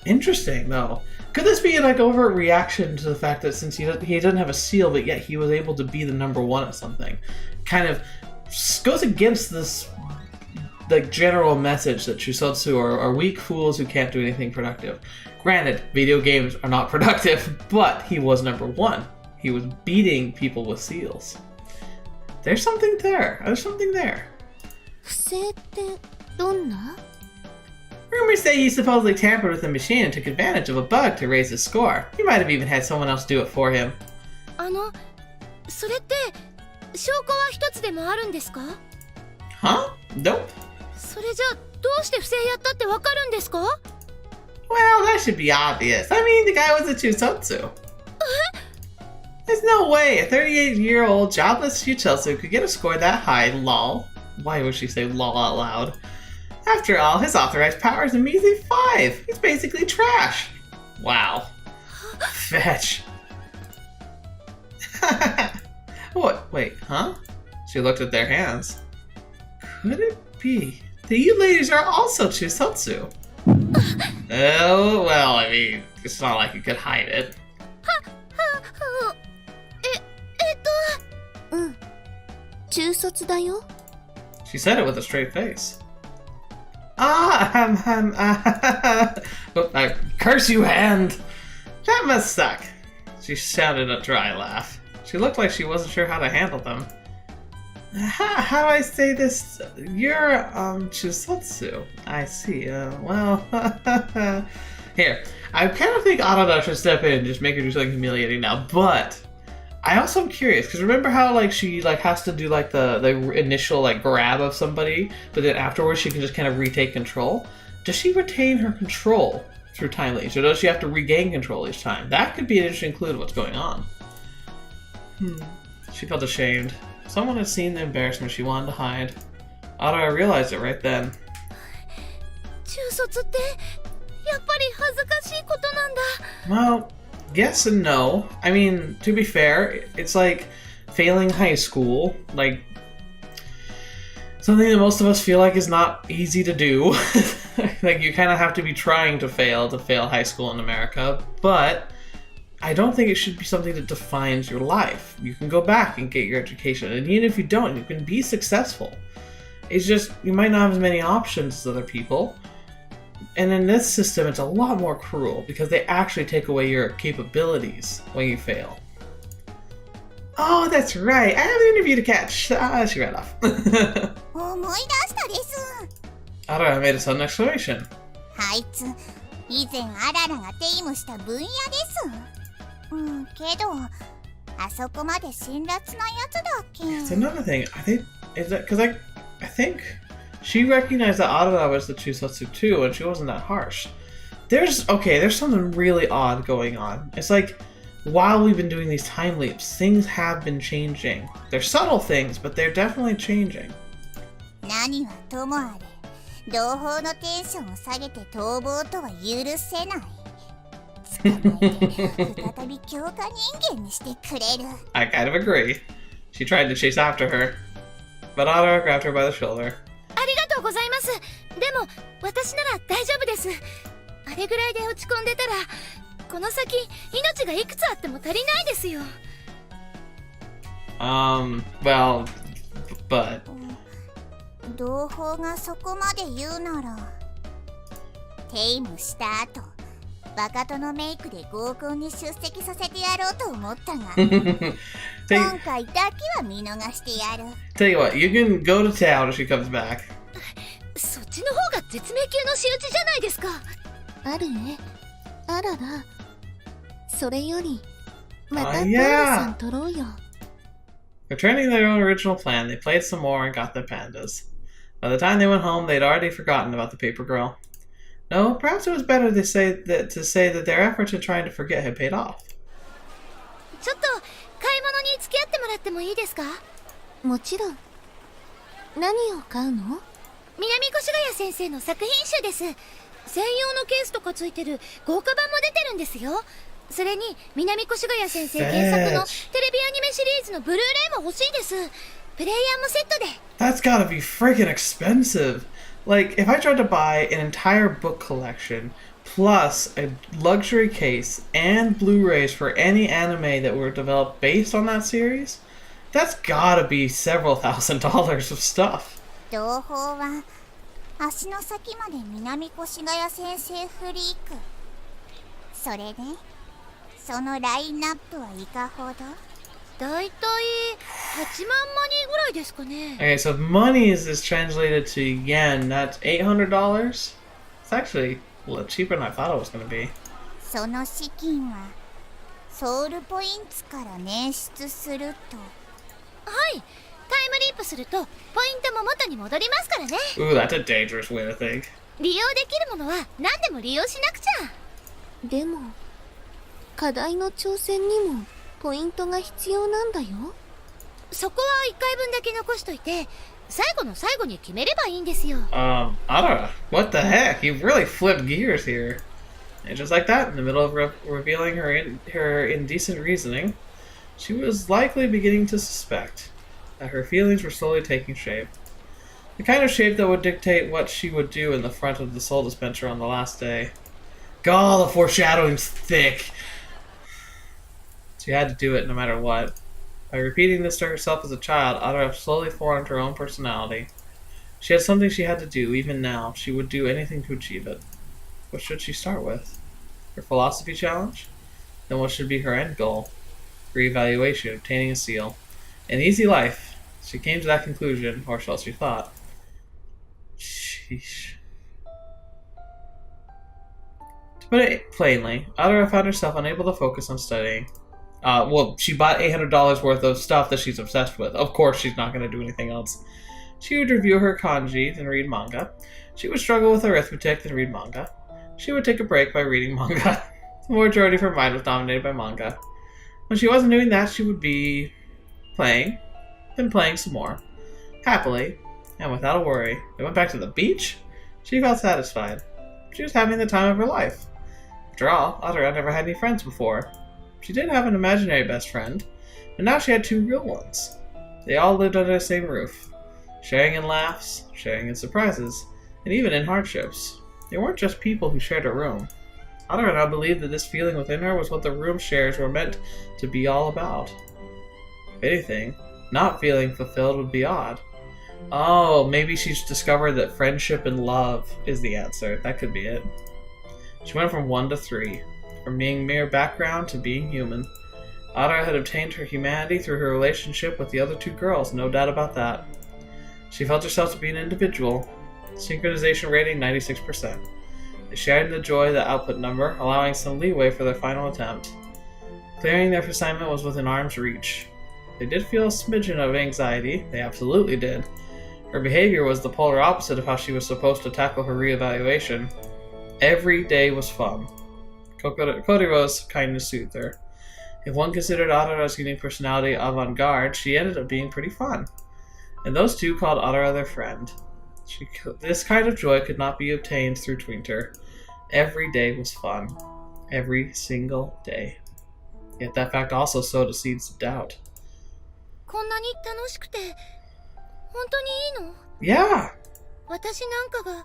Interesting, though. Could this be an overt reaction to the fact that since he doesn't have a seal, but yet he was able to be the number 1 at something? Kind of goes against this general message that Chuusotsu are weak fools who can't do anything productive. Granted, video games are not productive, but he was number 1. He was beating people with seals. There's something there. There's something there. 不正ってどんな？ Rumors say he supposedly tampered with the machine and took advantage of a bug to raise his score. He might have even had someone else do it for him. それって証拠は一つでもあるんですか？ Huh? Nope. それじゃどうして不正やったってわかるんですか？ Well, that should be obvious. I mean, the guy was a Chuusotsu. There's no way a 38-year-old jobless Chuusotsu could get a score that high, lol. Why would she say lol out loud? After all, his authorized power is a measly 5. He's basically trash. Wow. Fetch. What? Wait, huh? She looked at their hands. Could it be that you ladies are also Chuusotsu? Oh, well, I mean, it's not like you could hide it. 中卒だよ。 She said it with a straight face. Curse you, hand! That must suck. She shouted a dry laugh. She looked like she wasn't sure how to handle them. How do I say this? You're, Chuusotsu. I see, well... Here, I kind of think Arada should step in and just make her do something humiliating now, but... I also am curious, because remember how, she, has to do, the initial, grab of somebody, but then afterwards she can just kind of retake control? Does she retain her control through time leads, or does she have to regain control each time? That could be an interesting clue to what's going on. She felt ashamed. Someone had seen the embarrassment she wanted to hide. Aure realized it right then. 中卒ってやっぱり恥ずかしいことなんだ。 Well, yes and no. I mean, to be fair, it's like failing high school. Something that most of us feel like is not easy to do. You kind of have to be trying to fail high school in America. But I don't think it should be something that defines your life. You can go back and get your education. And even if you don't, you can be successful. It's just, you might not have as many options as other people. And in this system, it's a lot more cruel because they actually take away your capabilities when you fail. Oh, that's right. I have an interview to catch. She ran off. 思い出したです。 Aure made a sudden exclamation. あいつ以前アララがテイムした分野です。けどあそこまで辛辣なやつだっけ。 It's another thing. I think is that because I think she recognized that Aure was the Chuusotsu too, and she wasn't that harsh. There's something really odd going on. It's like while we've been doing these time leaps, things have been changing. They're subtle things, but they're definitely changing. 何はともあれ同胞のテンションを下げて逃亡とは許せない。捕まえて再び強化人間にしてくれる。I kind of agree. She tried to chase after her, but Aure grabbed her by the shoulder. ありがとうございます。でも私なら大丈夫です。あれぐらいで落ち込んでたらこの先命がいくつあっても足りないですよ。Well, but 同胞がそこまで言うならテイムした後バカとのメイクで合コンに出席させてやろうと思ったが今回だけは見逃してやる。 tell you what, you can go to town if she comes back. そっちの方が絶命級の仕打ちじゃないですか。あるね。あらら。それより、また Oh, トム yeah. さん取ろうよ。 Returning to their own original plan, they played some more and got their pandas. By the time they went home, they'd already forgotten about the paper girl. No, perhaps it was better to say that their efforts in trying to forget had paid off. ちょっと買い物に付き合ってもらってもいいですか。もちろん。何を買うの？南越谷先生の作品集です。専用のケースとかついてる豪華版も出てるんですよ。それに南越谷先生原作のテレビアニメシリーズのブルーレイも欲しいです。プレイヤーもセットで。 That's gotta be freaking expensive. Like, if I tried to buy an entire book collection, plus a luxury case and Blu-rays for any anime that were developed based on that series, that's gotta be several $1,000s of stuff. 同胞は足の先まで南越谷先生フリーク。それでそのラインナップはいかほど？だいたい8万マニーぐらいですかね。 Okay, so monies is translated to yen. That's $800. It's actually a little cheaper than I thought it was gonna be. その資金はソウルポインツから捻出すると。はい、タイムリープするとポイントも元に戻りますからね。 Ooh, that's a dangerous way to think. 利用できるものは何でも利用しなくちゃ。でも、課題の挑戦にもポイントが必要なんだよ。そこは1回分だけ残しといて最後の最後に決めればいいんですよ。Aure, what the heck? You've really flipped gears here. And just like that, in the middle of revealing her indecent reasoning, she was likely beginning to suspect that her feelings were slowly taking shape. The kind of shape that would dictate what she would do in the front of the soul dispenser on the last day. God, the foreshadowing's thick. She had to do it no matter what. By repeating this to herself as a child, Aure slowly formed her own personality. She had something she had to do, even now. She would do anything to achieve it. What should she start with? Her philosophy challenge? Then what should be her end goal? Reevaluation, obtaining a seal. An easy life. She came to that conclusion, or so she thought. Sheesh. To put it plainly, Aure found herself unable to focus on studying. She bought $800 worth of stuff that she's obsessed with. Of course she's not going to do anything else. She would review her kanji and read manga. She would struggle with arithmetic and read manga. She would take a break by reading manga. The majority of her mind was dominated by manga. When she wasn't doing that, she would be playing, then playing some more. Happily, and without a worry. They went back to the beach? She felt satisfied. She was having the time of her life. After all, Aure never had any friends before. She did have an imaginary best friend, but now she had two real ones. They all lived under the same roof, sharing in laughs, sharing in surprises, and even in hardships. They weren't just people who shared a room. Aure now believed that this feeling within her was what the room shares were meant to be all about. If anything, not feeling fulfilled would be odd. Oh, maybe she's discovered that friendship and love is the answer. That could be it. She went from 1 to 3. From being mere background to being human. Aure had obtained her humanity through her relationship with the other two girls, no doubt about that. She felt herself to be an individual. Synchronization rating 96%. They shared the joy of the output number, allowing some leeway for their final attempt. Clearing their assignment was within arm's reach. They did feel a smidgen of anxiety, they absolutely did. Her behavior was the polar opposite of how she was supposed to tackle her reevaluation. Every day was fun. Kokoro's kindness soothed her. If one considered Aure's unique personality avant-garde, she ended up being pretty fun. And those two called Aure their friend. This kind of joy could not be obtained through twinter. Every day was fun. Every single day. Yet that fact also sowed the seeds of doubt. こんなに楽しくて本当にいいの? Yeah! 私なんかが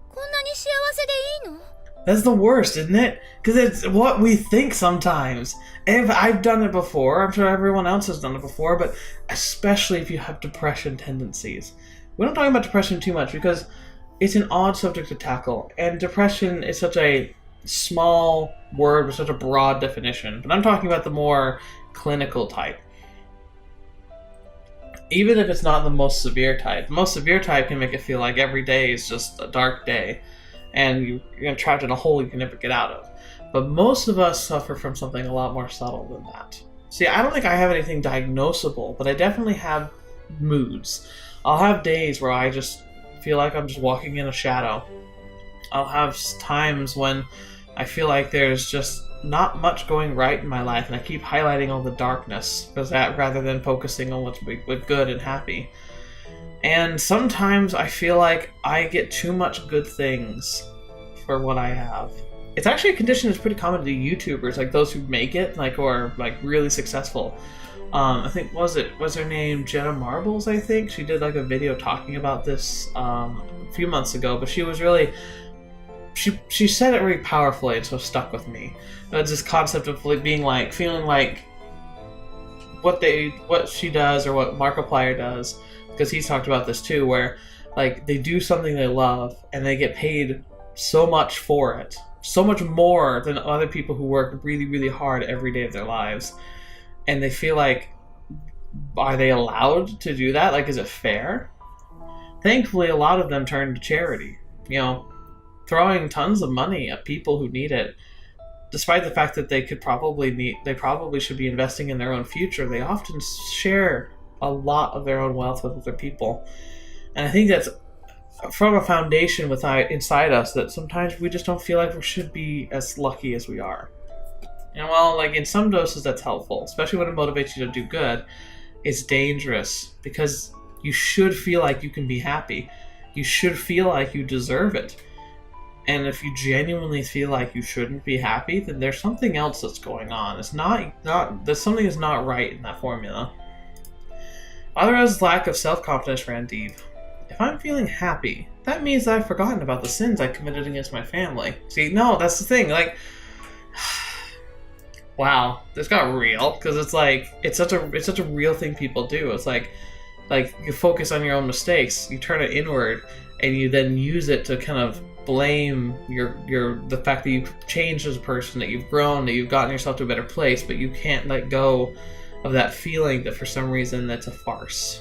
こんなに幸せでいいの? That's the worst, isn't it? Because it's what we think sometimes. And I've done it before. I'm sure everyone else has done it before, but especially if you have depression tendencies. We don't talk about depression too much because it's an odd subject to tackle. And depression is such a small word with such a broad definition. But I'm talking about the more clinical type. Even if it's not the most severe type. The most severe type can make it feel like every day is just a dark day. And you're trapped in a hole you can never get out of. But most of us suffer from something a lot more subtle than that. See, I don't think I have anything diagnosable, but I definitely have moods. I'll have days where I just feel like I'm just walking in a shadow. I'll have times when I feel like there's just not much going right in my life, and I keep highlighting all the darkness rather than focusing on what's good and happy. And sometimes I feel like I get too much good things for what I have. It's actually a condition that's pretty common to YouTubers, like those who make it, like, or like really successful. I think was her name Jenna Marbles? I think she did like a video talking about this a few months ago, but she was really she said it really powerfully, and so it stuck with me. It's this concept of like being like feeling like what she does or what Markiplier does. Because he's talked about this too, where like they do something they love and they get paid so much for it, so much more than other people who work really, really hard every day of their lives, and they feel like, are they allowed to do that? Like, is it fair? Thankfully, a lot of them turn to charity. You know, throwing tons of money at people who need it, despite the fact that they probably should be investing in their own future. They often share a lot of their own wealth with other people. And I think that's from a foundation inside us that sometimes we just don't feel like we should be as lucky as we are. And while like in some doses that's helpful, especially when it motivates you to do good, it's dangerous because you should feel like you can be happy. You should feel like you deserve it. And if you genuinely feel like you shouldn't be happy, then there's something else that's going on. There's something is not right in that formula. Aure's lack of self-confidence ran deep. If I'm feeling happy, that means that I've forgotten about the sins I committed against my family. See, no, that's the thing. Like, wow, this got real because it's like it's such a real thing people do. It's like you focus on your own mistakes, you turn it inward, and you then use it to kind of blame the fact that you've changed as a person, that you've grown, that you've gotten yourself to a better place, but you can't let go of that feeling that for some reason that's a farce.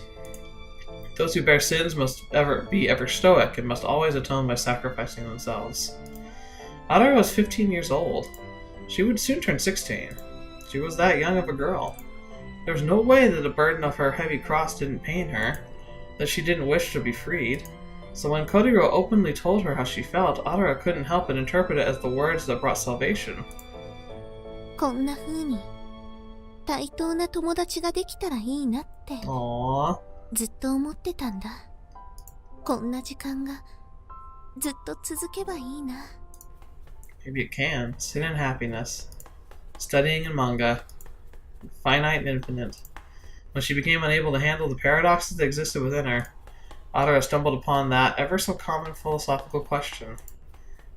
Those who bear sins must be ever stoic and must always atone by sacrificing themselves. Aure was 15 years old. She would soon turn 16. She was that young of a girl. There was no way that the burden of her heavy cross didn't pain her, that she didn't wish to be freed. So when Kokoro openly told her how she felt, Aure couldn't help but interpret it as the words that brought salvation. こんな風に対等な友達ができたらいいなって Aww. ずっと思ってたんだ。こんな時間がずっと続けばいいな。 Maybe it can. Sin and happiness. Studying in manga. Finite and infinite. When she became unable to handle the paradoxes that existed within her, Aure stumbled upon that ever so common philosophical question.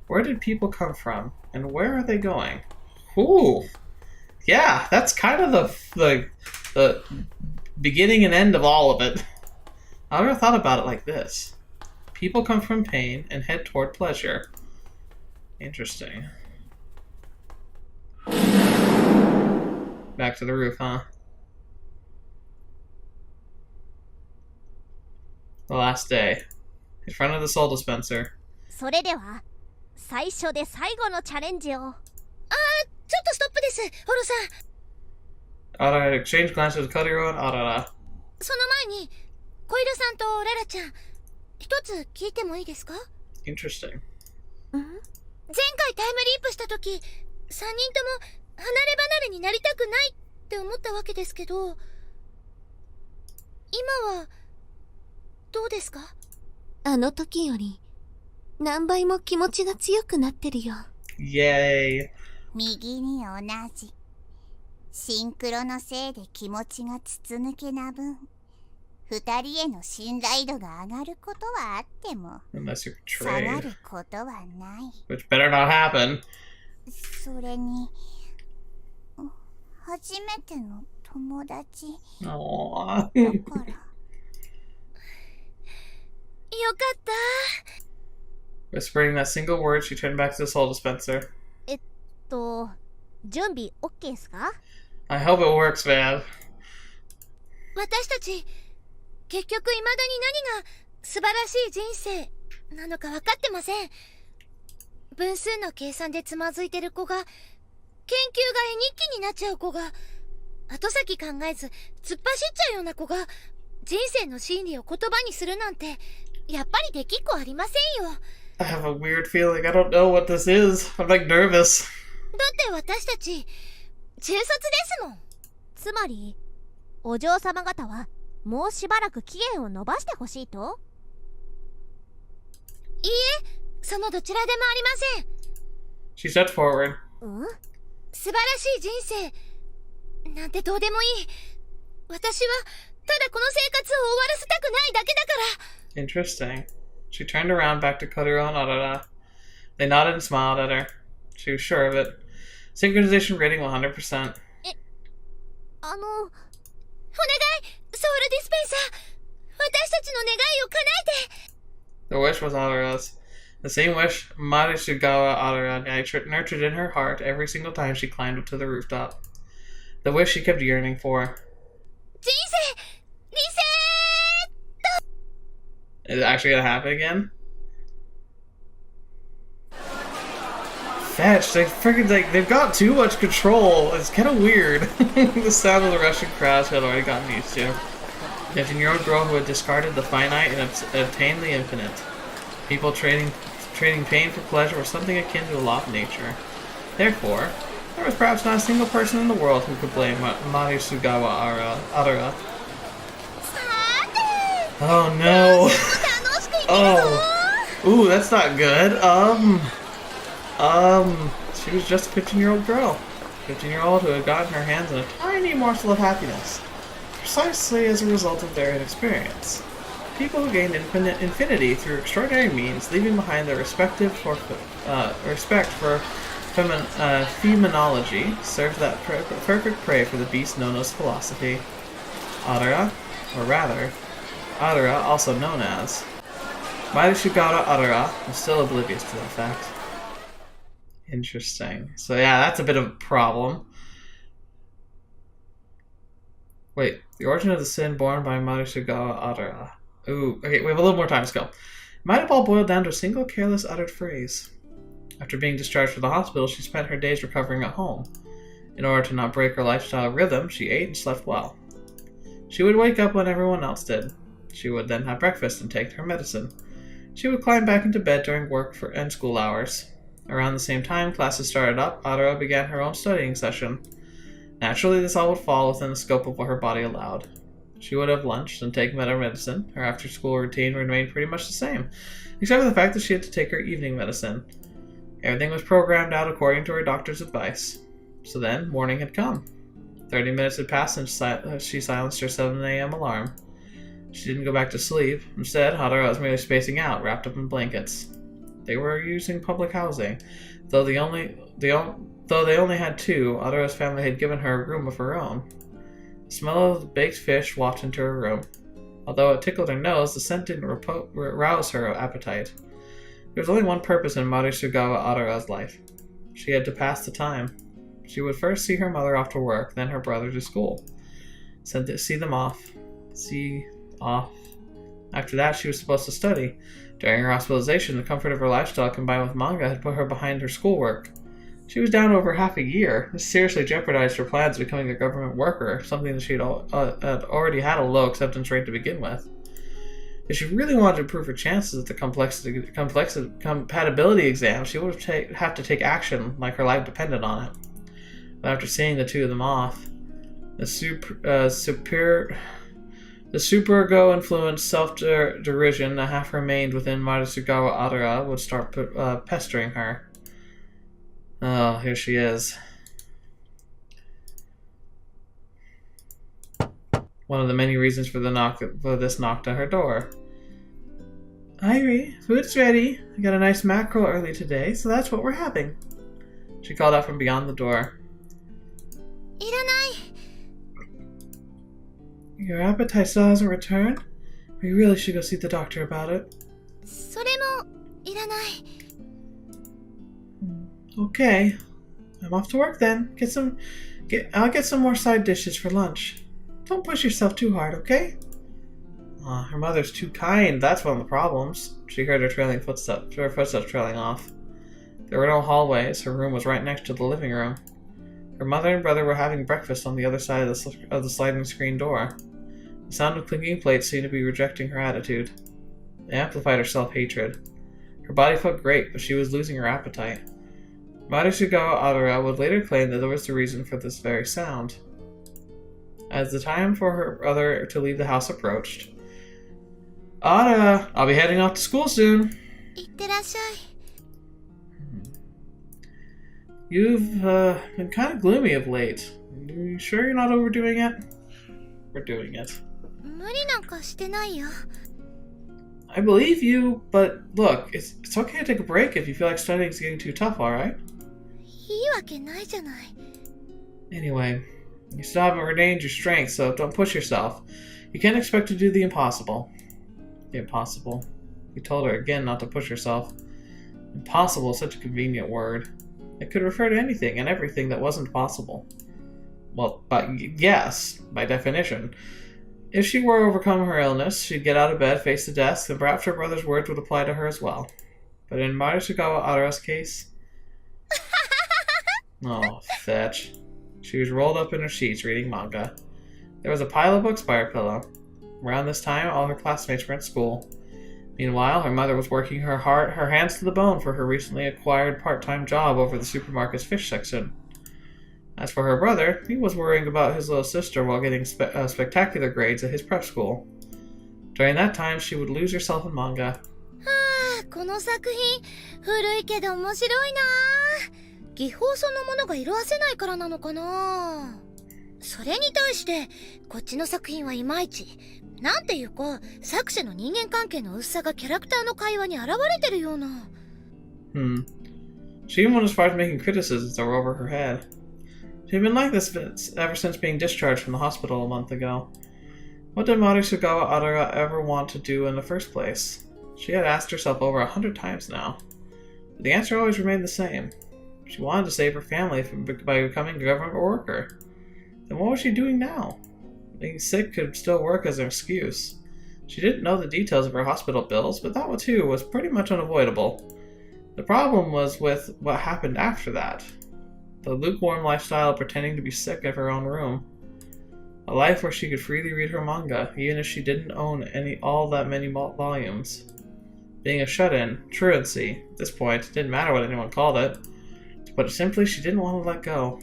Where did people come from? And where are they going? Ooh. Yeah, that's kind of the beginning and end of all of it. I never thought about it like this. People come from pain and head toward pleasure. Interesting. Back to the roof, huh? The last day. In front of the soul dispenser. それでは最初で最後のチャレンジを。ちょっとストップです、オロさん。Aure exchange glances with Kokoro and Aure. その前に小色さんとララちゃん、一つ聞いてもいいですか？ Interesting. 前回タイムリープした時、3人とも離れ離れになりたくないって思ったわけですけど、今はどうですか？あの時より何倍も気持ちが強くなってるよ。Yay. 右に同じ。シンクロのせいで気持ちが筒抜けな分、二人への信頼度が上がることはあっても、 Unless you're 下が betrayed. ることはない。 Which better not happen. それに、初めての友達 Aww. だから。よかった。 Whispering that single word, she turned back to the soul dispenser. 準備 OK ですか？ I hope it works, man. 私たち結局未だに何が素晴らしい人生なのか分かってません。分数の計算でつまずいてる子が、研究が絵日記になっちゃう子が、後先考えず突っ走っちゃうような子が人生の真理を言葉にするなんて、やっぱりできっこありませんよ。 I have a weird feeling. I don't know what this is. I'm like nervous. だって私たち中卒ですもん。つまりお嬢様方はもうしばらく期限を延ばしてほしいと？いいえ、そのどちらでもありません。 She stepped forward. 素晴らしい人生なんてどうでもいい。私はただこの生活を終わらせたくないだけだから。 Interesting. She turned around back to Kokoro and Aure. They nodded and smiled at her. She was sure of it. Synchronization rating 100%. お願い、ソウルディスペンサー、私たちの願いを叶えて。 The wish was Aure's. The same wish Marisugawa Aure nurtured in her heart every single time she climbed up to the rooftop. The wish she kept yearning for. 人生リセ Is it actually gonna happen again? Fetch, they freaking they've got too much control. It's kind of weird. The sound of the Russian crowds had already gotten used to. The 15-year-old girl who had discarded the finite and obtained the infinite. People trading pain for pleasure was something akin to a law of nature. Therefore, there was perhaps not a single person in the world who could blame Marisugawa Aure. Oh no! Oh, ooh, that's not good. She was just a 15-year-old girl. 15-year-old who had gotten her hands on a tiny morsel of happiness, precisely as a result of their inexperience. People who gained infinity through extraordinary means, leaving behind their respect for feminology, served that perfect prey for the beast known as philosophy. Aure, or rather, Aure, also known as Marisugawa Aure, was still oblivious to that fact. Interesting. So yeah, that's a bit of a problem. Wait, the origin of the sin born by Marisugawa Aure. Ooh, okay, we have a little more time, let's go. It might have all boiled down to a single careless uttered phrase. After being discharged from the hospital, she spent her days recovering at home. In order to not break her lifestyle rhythm, she ate and slept well. She would wake up when everyone else did. She would then have breakfast and take her medicine. She would climb back into bed during work and school hours. Around the same time classes started up, Aure began her own studying session. Naturally, this all would fall within the scope of what her body allowed. She would have lunched and taken her medicine. Her after-school routine remained pretty much the same, except for the fact that she had to take her evening medicine. Everything was programmed out according to her doctor's advice. So then, morning had come. 30 minutes had passed and she silenced her 7 a.m. alarm. She didn't go back to sleep. Instead, Aure was merely spacing out, wrapped up in blankets. They were using public housing. Though they only had 2, Aure's family had given her a room of her own. The smell of the baked fish wafted into her room. Although it tickled her nose, the scent didn't rouse her appetite. There was only one purpose in Marisugawa Aure's life. She had to pass the time. She would first see her mother off to work, then her brother to school. See them off. See off. After that, she was supposed to study. During her hospitalization, the comfort of her lifestyle combined with manga had put her behind her schoolwork. She was down over half a year. This seriously jeopardized her plans of becoming a government worker, something that she had already had a low acceptance rate to begin with. If she really wanted to improve her chances at the compatibility exam, she would have to take action like her life depended on it. But after seeing the two of them off, the super-ego-influenced self-derision that half remained within Matsugawa Aure would start pestering her. Oh, here she is. One of the many reasons for this knock at her door. Aure, food's ready. I got a nice mackerel early today, so that's what we're having. She called out from beyond the door. いらない。 Your appetite still hasn't returned? We really should go see the doctor about it. それもいらない。 Okay. I'm off to work then. I'll get some more side dishes for lunch. Don't push yourself too hard, okay? Her mother's too kind. That's one of the problems. She heard her footsteps trailing off. There were no hallways. Her room was right next to the living room. Her mother and brother were having breakfast on the other side of the sliding screen door. The sound of clinking plates seemed to be rejecting her attitude. It amplified her self-hatred. Her body felt great, but she was losing her appetite. Matsugawa Aure would later claim that there was the reason for this very sound. As the time for her brother to leave the house approached, Aure, I'll be heading off to school soon. いってらっしゃい。 You've been kind of gloomy of late. Are you sure you're not overdoing it? We're doing it. 無理なんかしてないよ。 I believe you, but look, it's okay to take a break if you feel like studying's getting too tough, alright? いいわけないじゃない。 Anyway, you still haven't regained your strength, so don't push yourself. You can't expect to do the impossible. The impossible. He told her again not to push herself. Impossible is such a convenient word. It could refer to anything and everything that wasn't possible. Well, yes, by definition. If she were to overcome her illness, she'd get out of bed, face the desk, and perhaps her brother's words would apply to her as well. But in Matsugawa Aure's case... Oh, fetch. She was rolled up in her sheets reading manga. There was a pile of books by her pillow. Around this time, all her classmates were at school. Meanwhile, her mother was working her hands to the bone for her recently acquired part-time job over the supermarket's fish section. As for her brother, he was worrying about his little sister while getting spectacular grades at his prep school. During that time, she would lose herself in manga. この作品古いけど面白いな。技法そのものが色褪せないからなのかな。それに対してこっちの作品はいまいち。なんていうか作者の人間関係の薄さがキャラクターの会話に現れてるような。She even went as far as making criticisms that were over her head. She'd been like this ever since being discharged from the hospital a month ago. What did Matsugawa Aure ever want to do in the first place? She had asked herself over 100 times now. But the answer always remained the same. She wanted to save her family by becoming a government worker. Then what was she doing now? Being sick could still work as an excuse. She didn't know the details of her hospital bills, but that too was pretty much unavoidable. The problem was with what happened after that. The lukewarm lifestyle of pretending to be sick in her own room. A life where she could freely read her manga, even if she didn't own all that many volumes. Being a shut-in, truancy, at this point, it didn't matter what anyone called it. But simply, she didn't want to let go.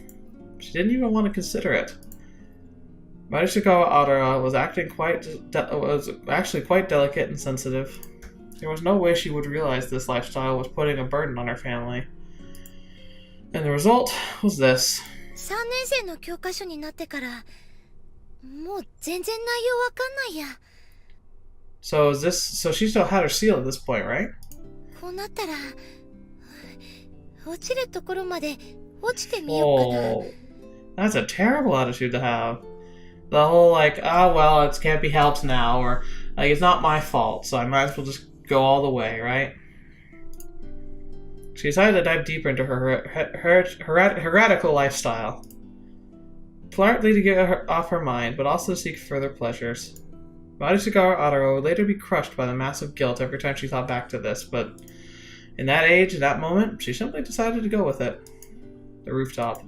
She didn't even want to consider it. Matsugawa Aure was actually quite delicate and sensitive. There was no way she would realize this lifestyle was putting a burden on her family. And the result was this. 3年生の教科書になってからもう全然内容わかんないや。 So she still had her seal at this point, right? こうなったら落ちるところまで落ちてみようかな。 Oh, that's a terrible attitude to have. The whole well, it can't be helped now, or it's not my fault, so I might as well just go all the way, right? She decided to dive deeper into her heretical lifestyle, partly to get her off her mind, but also to seek further pleasures. Marusugawa Aure would later be crushed by the massive guilt every time she thought back to this, but in that age, at that moment, she simply decided to go with it. The rooftop.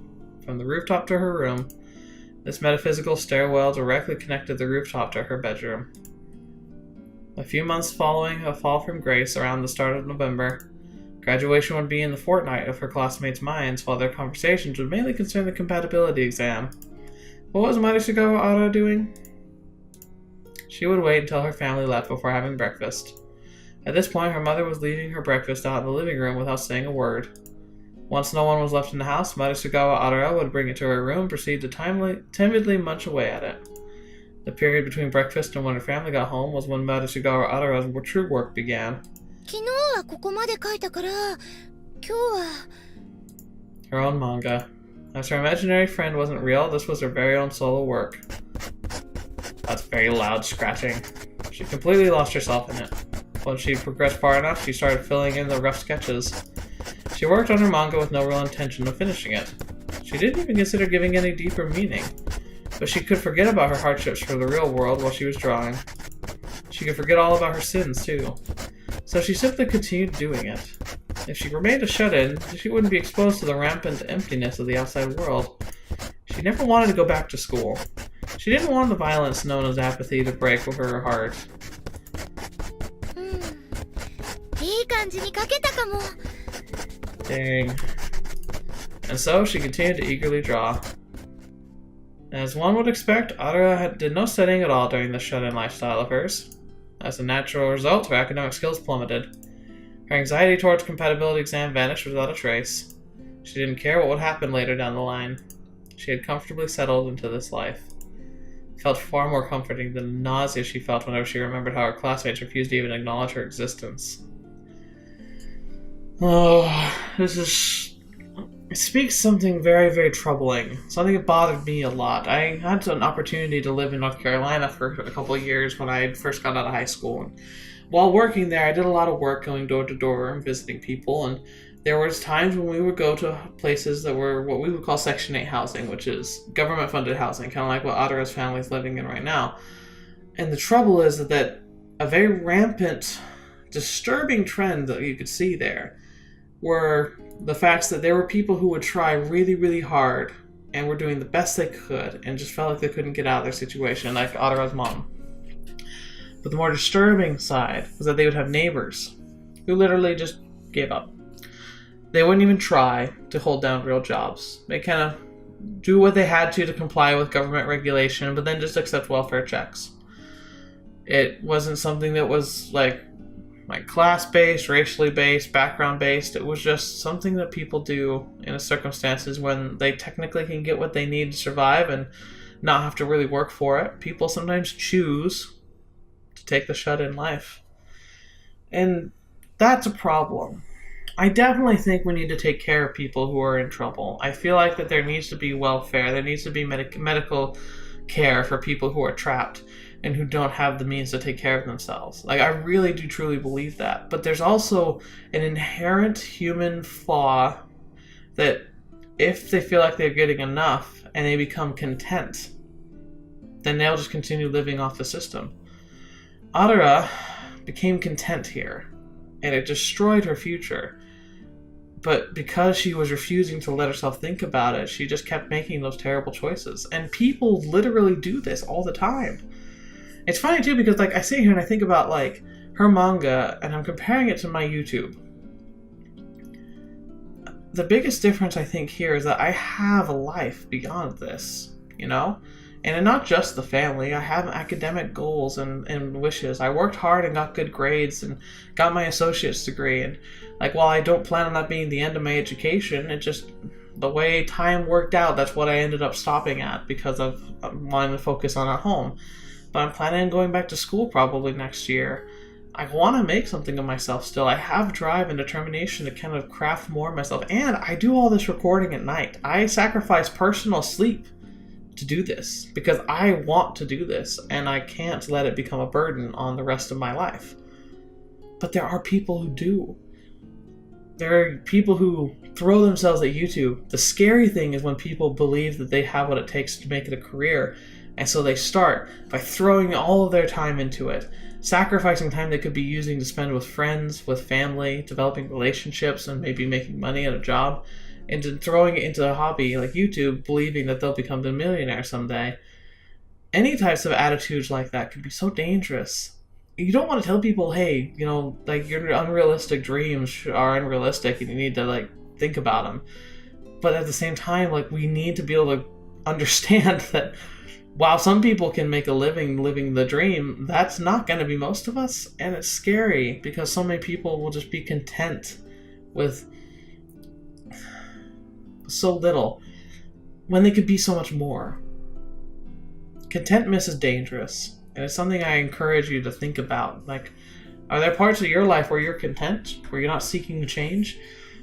From the rooftop to her room, this metaphysical stairwell directly connected the rooftop to her bedroom. A few months following a fall from grace around the start of November, graduation would be in the fortnight of her classmates' minds, while their conversations would mainly concern the compatibility exam. What was Marusugawa Aure doing? She would wait until her family left before having breakfast. At this point, her mother was leaving her breakfast out in the living room without saying a word. Once no one was left in the house, Marusugawa Aure would bring it to her room and proceed to timidly munch away at it. The period between breakfast and when her family got home was when Marusugawa Aure's true work began. 昨日はここまで書いたから、今日は Her own manga. As her imaginary friend wasn't real, this was her very own solo work. That's very loud scratching. She completely lost herself in it. When she progressed far enough, she started filling in the rough sketches. She worked on her manga with no real intention of finishing it. She didn't even consider giving any deeper meaning, but she could forget about her hardships for the real world while she was drawing. She could forget all about her sins, too. So she simply continued doing it. If she remained a shut-in, she wouldn't be exposed to the rampant emptiness of the outside world. She never wanted to go back to school. She didn't want the violence known as apathy to break with her heart. いい感じに書けたかも。 Dang. And so she continued to eagerly draw. As one would expect, Aure did no studying at all during this shut-in lifestyle of hers. As a natural result, her academic skills plummeted. Her anxiety towards compatibility exam vanished without a trace. She didn't care what would happen later down the line. She had comfortably settled into this life. It felt far more comforting than the nausea she felt whenever she remembered how her classmates refused to even acknowledge her existence. Oh, it speaks something very, very troubling. Something that bothered me a lot. I had an opportunity to live in North Carolina for a couple of years when I first got out of high school. And while working there, I did a lot of work going door to door and visiting people. And there was times when we would go to places that were what we would call Section 8 housing, which is government-funded housing, kind of like what Aure's family is living in right now. And the trouble is that a very rampant, disturbing trend that you could see there were the facts that there were people who would try really, really hard and were doing the best they could and just felt like they couldn't get out of their situation, like Aure's mom. But the more disturbing side was that they would have neighbors who literally just gave up. They wouldn't even try to hold down real jobs. They kind of do what they had to comply with government regulation, but then just accept welfare checks. It wasn't something that was like class-based, racially based, background-based. It was just something that people do in circumstances when they technically can get what they need to survive and not have to really work for it. People sometimes choose to take the shut-in life. And that's a problem. I definitely think we need to take care of people who are in trouble. I feel like that there needs to be welfare. There needs to be medical care for people who are trapped and who don't have the means to take care of themselves. Like, I really do truly believe that. But there's also an inherent human flaw that if they feel like they're getting enough and they become content, then they'll just continue living off the system. Aure became content here, and it destroyed her future. But because she was refusing to let herself think about it, she just kept making those terrible choices. And people literally do this all the time. It's funny too because I sit here and I think about her manga and I'm comparing it to my YouTube. The biggest difference I think here is that I have a life beyond this, And not just the family. I have academic goals and wishes. I worked hard and got good grades and got my associate's degree. And while I don't plan on that being the end of my education, it just, the way time worked out, that's what I ended up stopping at because of wanting to focus on at home. But I'm planning on going back to school probably next year. I want to make something of myself still. I have drive and determination to kind of craft more of myself. And I do all this recording at night. I sacrifice personal sleep to do this because I want to do this and I can't let it become a burden on the rest of my life. But there are people who do. There are people who throw themselves at YouTube. The scary thing is when people believe that they have what it takes to make it a career And so they start by throwing all of their time into it, sacrificing time they could be using to spend with friends, with family, developing relationships, and maybe making money at a job, and then throwing it into a hobby like YouTube, believing that they'll become a millionaire someday. Any types of attitudes like that can be so dangerous. You don't want to tell people, hey, you know, like, your unrealistic dreams are unrealistic and you need to, like, think about them. But at the same time, like, we need to be able to understand that while some people can make a living living the dream, that's not going to be most of us. And it's scary because so many people will just be content with so little when they could be so much more. Contentment is dangerous, and it's something I encourage you to think about. Like, are there parts of your life where you're content, where you're not seeking to change?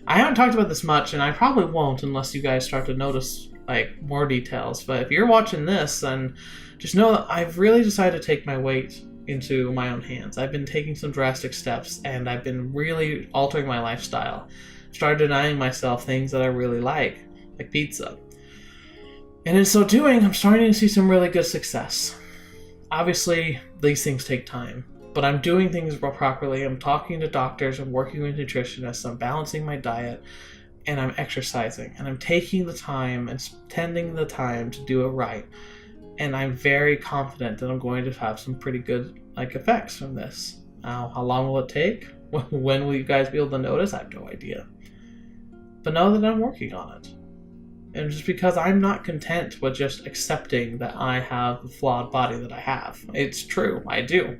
I haven't talked about this much, and I probably won't unless you guys start to notice, like, more details. But if you're watching this, then just know that I've really decided to take my weight into my own hands. I've been taking some drastic steps, and I've been really altering my lifestyle. Started denying myself things that I really like pizza. And in so doing, I'm starting to see some really good success. Obviously, these things take time, but I'm doing things properly. I'm talking to doctors, I'm working with nutritionists, I'm balancing my diet, and I'm exercising. And I'm taking the time and spending the time to do it right. And I'm very confident that I'm going to have some pretty good effects from this. Now, how long will it take? When will you guys be able to notice? I have no idea. But know that I'm working on it. And just because I'm not content with just accepting that I have the flawed body that I have. It's true, I do.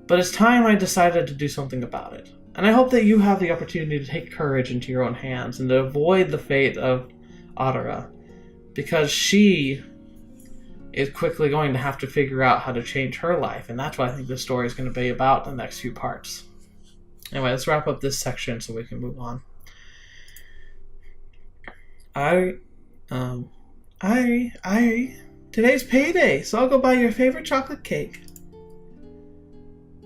But it's time I decided to do something about it. And I hope that you have the opportunity to take courage into your own hands and to avoid the fate of Aure, because she is quickly going to have to figure out how to change her life. And that's what I think this story is going to be about in the next few parts. Anyway, let's wrap up this section so we can move on. Aure, today's payday, so I'll go buy your favorite chocolate cake.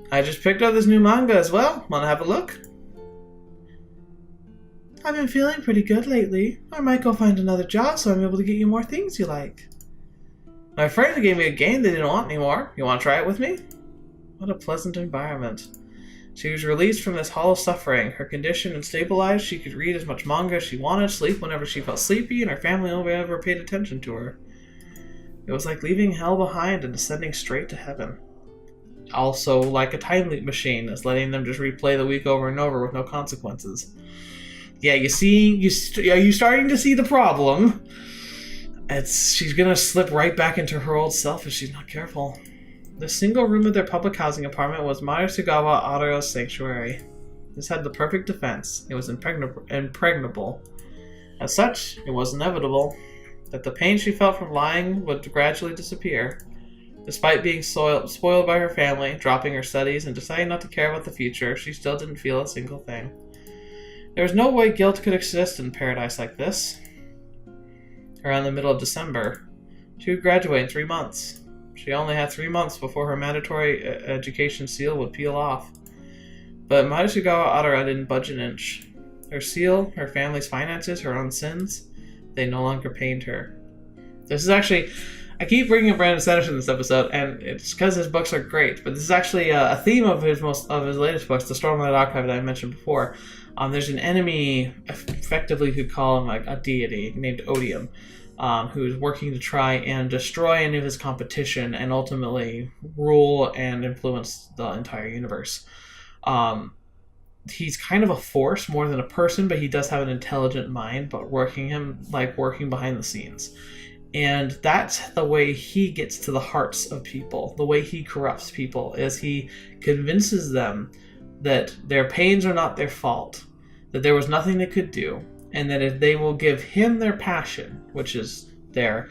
I just picked up this new manga as well. Wanna have a look? I've been feeling pretty good lately. I might go find another job so I'm able to get you more things you like. My friend gave me a game they didn't want anymore. You wanna try it with me? What a pleasant environment. She was released from this hall of suffering. Her condition had stabilized. She could read as much manga as she wanted, sleep whenever she felt sleepy, and her family only ever paid attention to her. It was like leaving hell behind and ascending straight to heaven. Also, like a time loop machine that's letting them just replay the week over and over with no consequences. Yeah, are you starting to see the problem? She's gonna slip right back into her old self if she's not careful. The single room of their public housing apartment was Matsugawa Aure's sanctuary. This had the perfect defense. It was impregnable. As such, it was inevitable that the pain she felt from lying would gradually disappear. Despite being spoiled by her family, dropping her studies, and deciding not to care about the future, she still didn't feel a single thing. There was no way guilt could exist in paradise like this. Around the middle of December, she would graduate in 3 months. She only had 3 months before her mandatory education seal would peel off. But Matsugawa Aure didn't budge an inch. Her seal, her family's finances, her own sins, they no longer pained her. This is actually... I keep bringing up Brandon Sanderson in this episode, and it's because his books are great, but this is actually a theme of his latest books, the Stormlight Archive that I mentioned before. There's an enemy, effectively you could call him like a deity, named Odium, who's working to try and destroy any of his competition and ultimately rule and influence the entire universe. He's kind of a force more than a person, but he does have an intelligent mind, but working behind the scenes. And that's the way he gets to the hearts of people. The way he corrupts people is he convinces them that their pains are not their fault, that there was nothing they could do, and that if they will give him their passion, which is their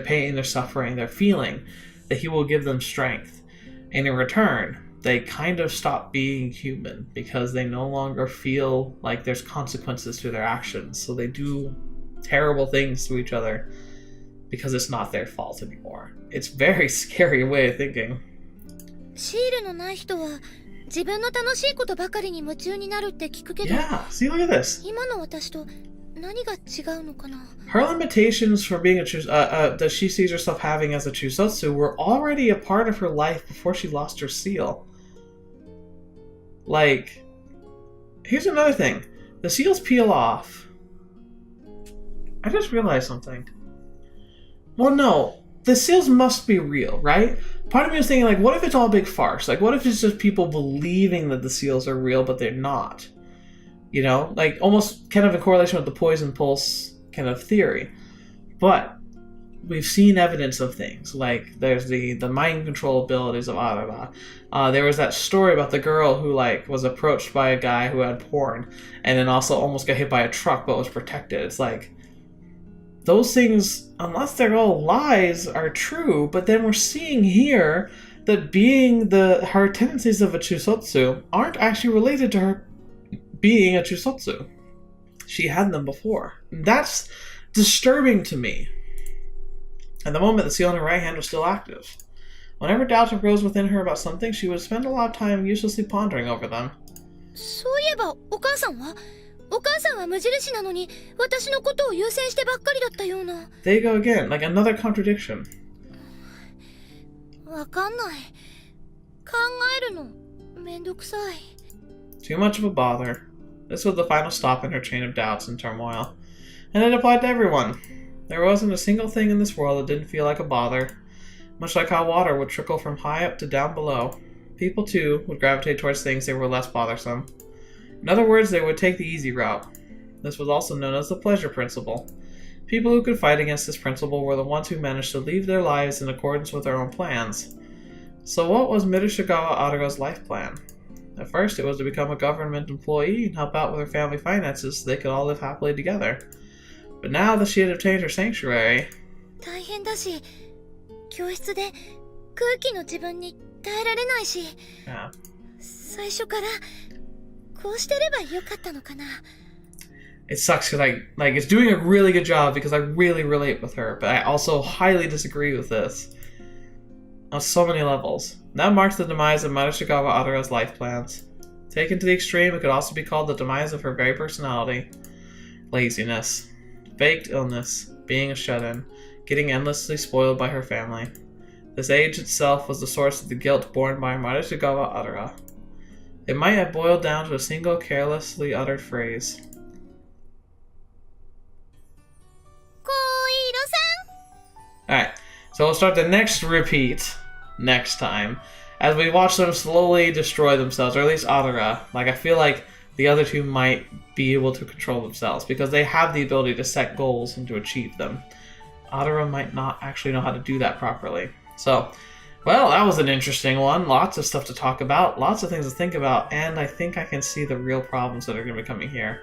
pain, their suffering, their feeling, that he will give them strength. And in return, they kind of stop being human because they no longer feel like there's consequences to their actions. So they do terrible things to each other because it's not their fault anymore. It's a very scary way of thinking. シールのない人は自分の楽しいことばかりに夢中になるって聞くけど、 Yeah, see, look at this. 今の私と何が違うのかな? Her limitations for being a that she sees herself having as a Chuusotsu were already a part of her life before she lost her seal. Like, here's another thing. The seals peel off. I just realized something. Well, no. The seals must be real, right? Part of me was thinking, like, what if it's all a big farce? Like, what if it's just people believing that the seals are real, but they're not? You know? Like, almost kind of in correlation with the poison pulse kind of theory. But we've seen evidence of things. Like, there's the mind control abilities of Aure. There was that story about the girl who, like, was approached by a guy who had porn, and then also almost got hit by a truck, but was protected. It's like, those things, unless they're all lies, are true, but then we're seeing here that her tendencies of a Chuusotsu aren't actually related to her being a Chuusotsu. She had them before. That's disturbing to me. At the moment, the seal in her right hand was still active. Whenever doubts arose within her about something, she would spend a lot of time uselessly pondering over them. そういえば、お母さんは？お母さんは無印なのに、私のことを優先してばっかりだったような。There you go again, like another contradiction. わかんない。考えるの、めんどくさい。Too much of a bother. This was the final stop in her chain of doubts and turmoil. And it applied to everyone. There wasn't a single thing in this world that didn't feel like a bother. Much like how water would trickle from high up to down below. People, too, would gravitate towards things that were less bothersome. In other words, they would take the easy route. This was also known as the pleasure principle. People who could fight against this principle were the ones who managed to live their lives in accordance with their own plans. So what was Midashikawa Aruga's life plan? At first, it was to become a government employee and help out with her family finances so they could all live happily together. But now that she had obtained her sanctuary... 大変だし、教室で空気の自分に耐えられないし、Yeah. 最初からこうしてればよかったのかな。It sucks because like it's doing a really good job because I really relate with her, but I also highly disagree with this on so many levels. That marks the demise of Midashikawa Aruga's life plans. Taken to the extreme, it could also be called the demise of her very personality. Laziness, faked illness, being a shut-in, getting endlessly spoiled by her family. This age itself was the source of the guilt borne by Midashikawa Aruga. It might have boiled down to a single carelessly uttered phrase. Alright, so we'll start the next repeat next time as we watch them slowly destroy themselves, or at least Aure. Like, I feel like the other two might be able to control themselves because they have the ability to set goals and to achieve them. Aure might not actually know how to do that properly. So, well, that was an interesting one. Lots of stuff to talk about, lots of things to think about, and I think I can see the real problems that are going to be coming here.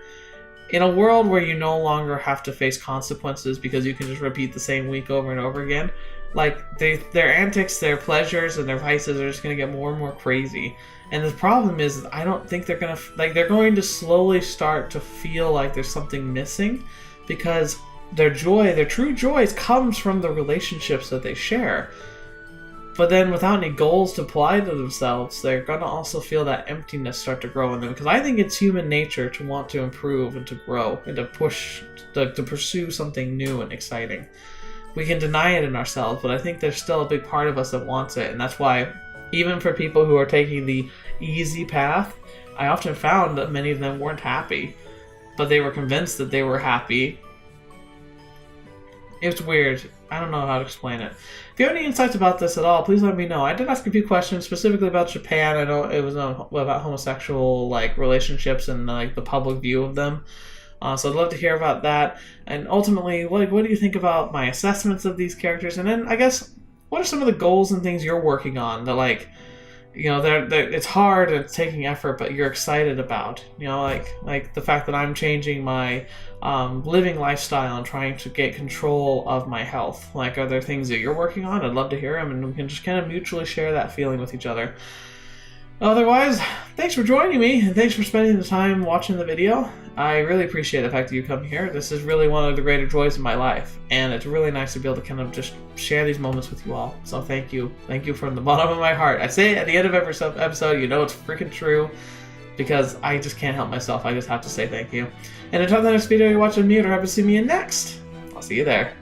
In a world where you no longer have to face consequences because you can just repeat the same week over and over again, like, their antics, their pleasures, and their vices are just going to get more and more crazy. And the problem is, I don't think they're going to, like, they're going to slowly start to feel like there's something missing because their joy, their true joy comes from the relationships that they share. But then without any goals to apply to themselves, they're going to also feel that emptiness start to grow in them. Because I think it's human nature to want to improve and to grow and to push, to pursue something new and exciting. We can deny it in ourselves, but I think there's still a big part of us that wants it. And that's why, even for people who are taking the easy path, I often found that many of them weren't happy. But they were convinced that they were happy. It's weird. I don't know how to explain it. If you have any insights about this at all, please let me know. I did ask a few questions specifically about Japan. I know it was about homosexual like relationships and like the public view of them. So I'd love to hear about that. And ultimately, like, what do you think about my assessments of these characters? And then I guess, what are some of the goals and things you're working on that, like, you know, it's hard and it's taking effort, but you're excited about? You know, like the fact that I'm changing my living lifestyle and trying to get control of my health. Like, are there things that you're working on? I'd love to hear them, and we can just kind of mutually share that feeling with each other. Otherwise, thanks for joining me, and thanks for spending the time watching the video. I really appreciate the fact that you come here. This is really one of the greater joys of my life, and it's really nice to be able to kind of just share these moments with you all. So thank you. Thank you from the bottom of my heart. I say it at the end of every episode, you know it's freaking true, because I just can't help myself. I just have to say thank you. And until the next video you watch with me or happen to see me in next, I'll see you there.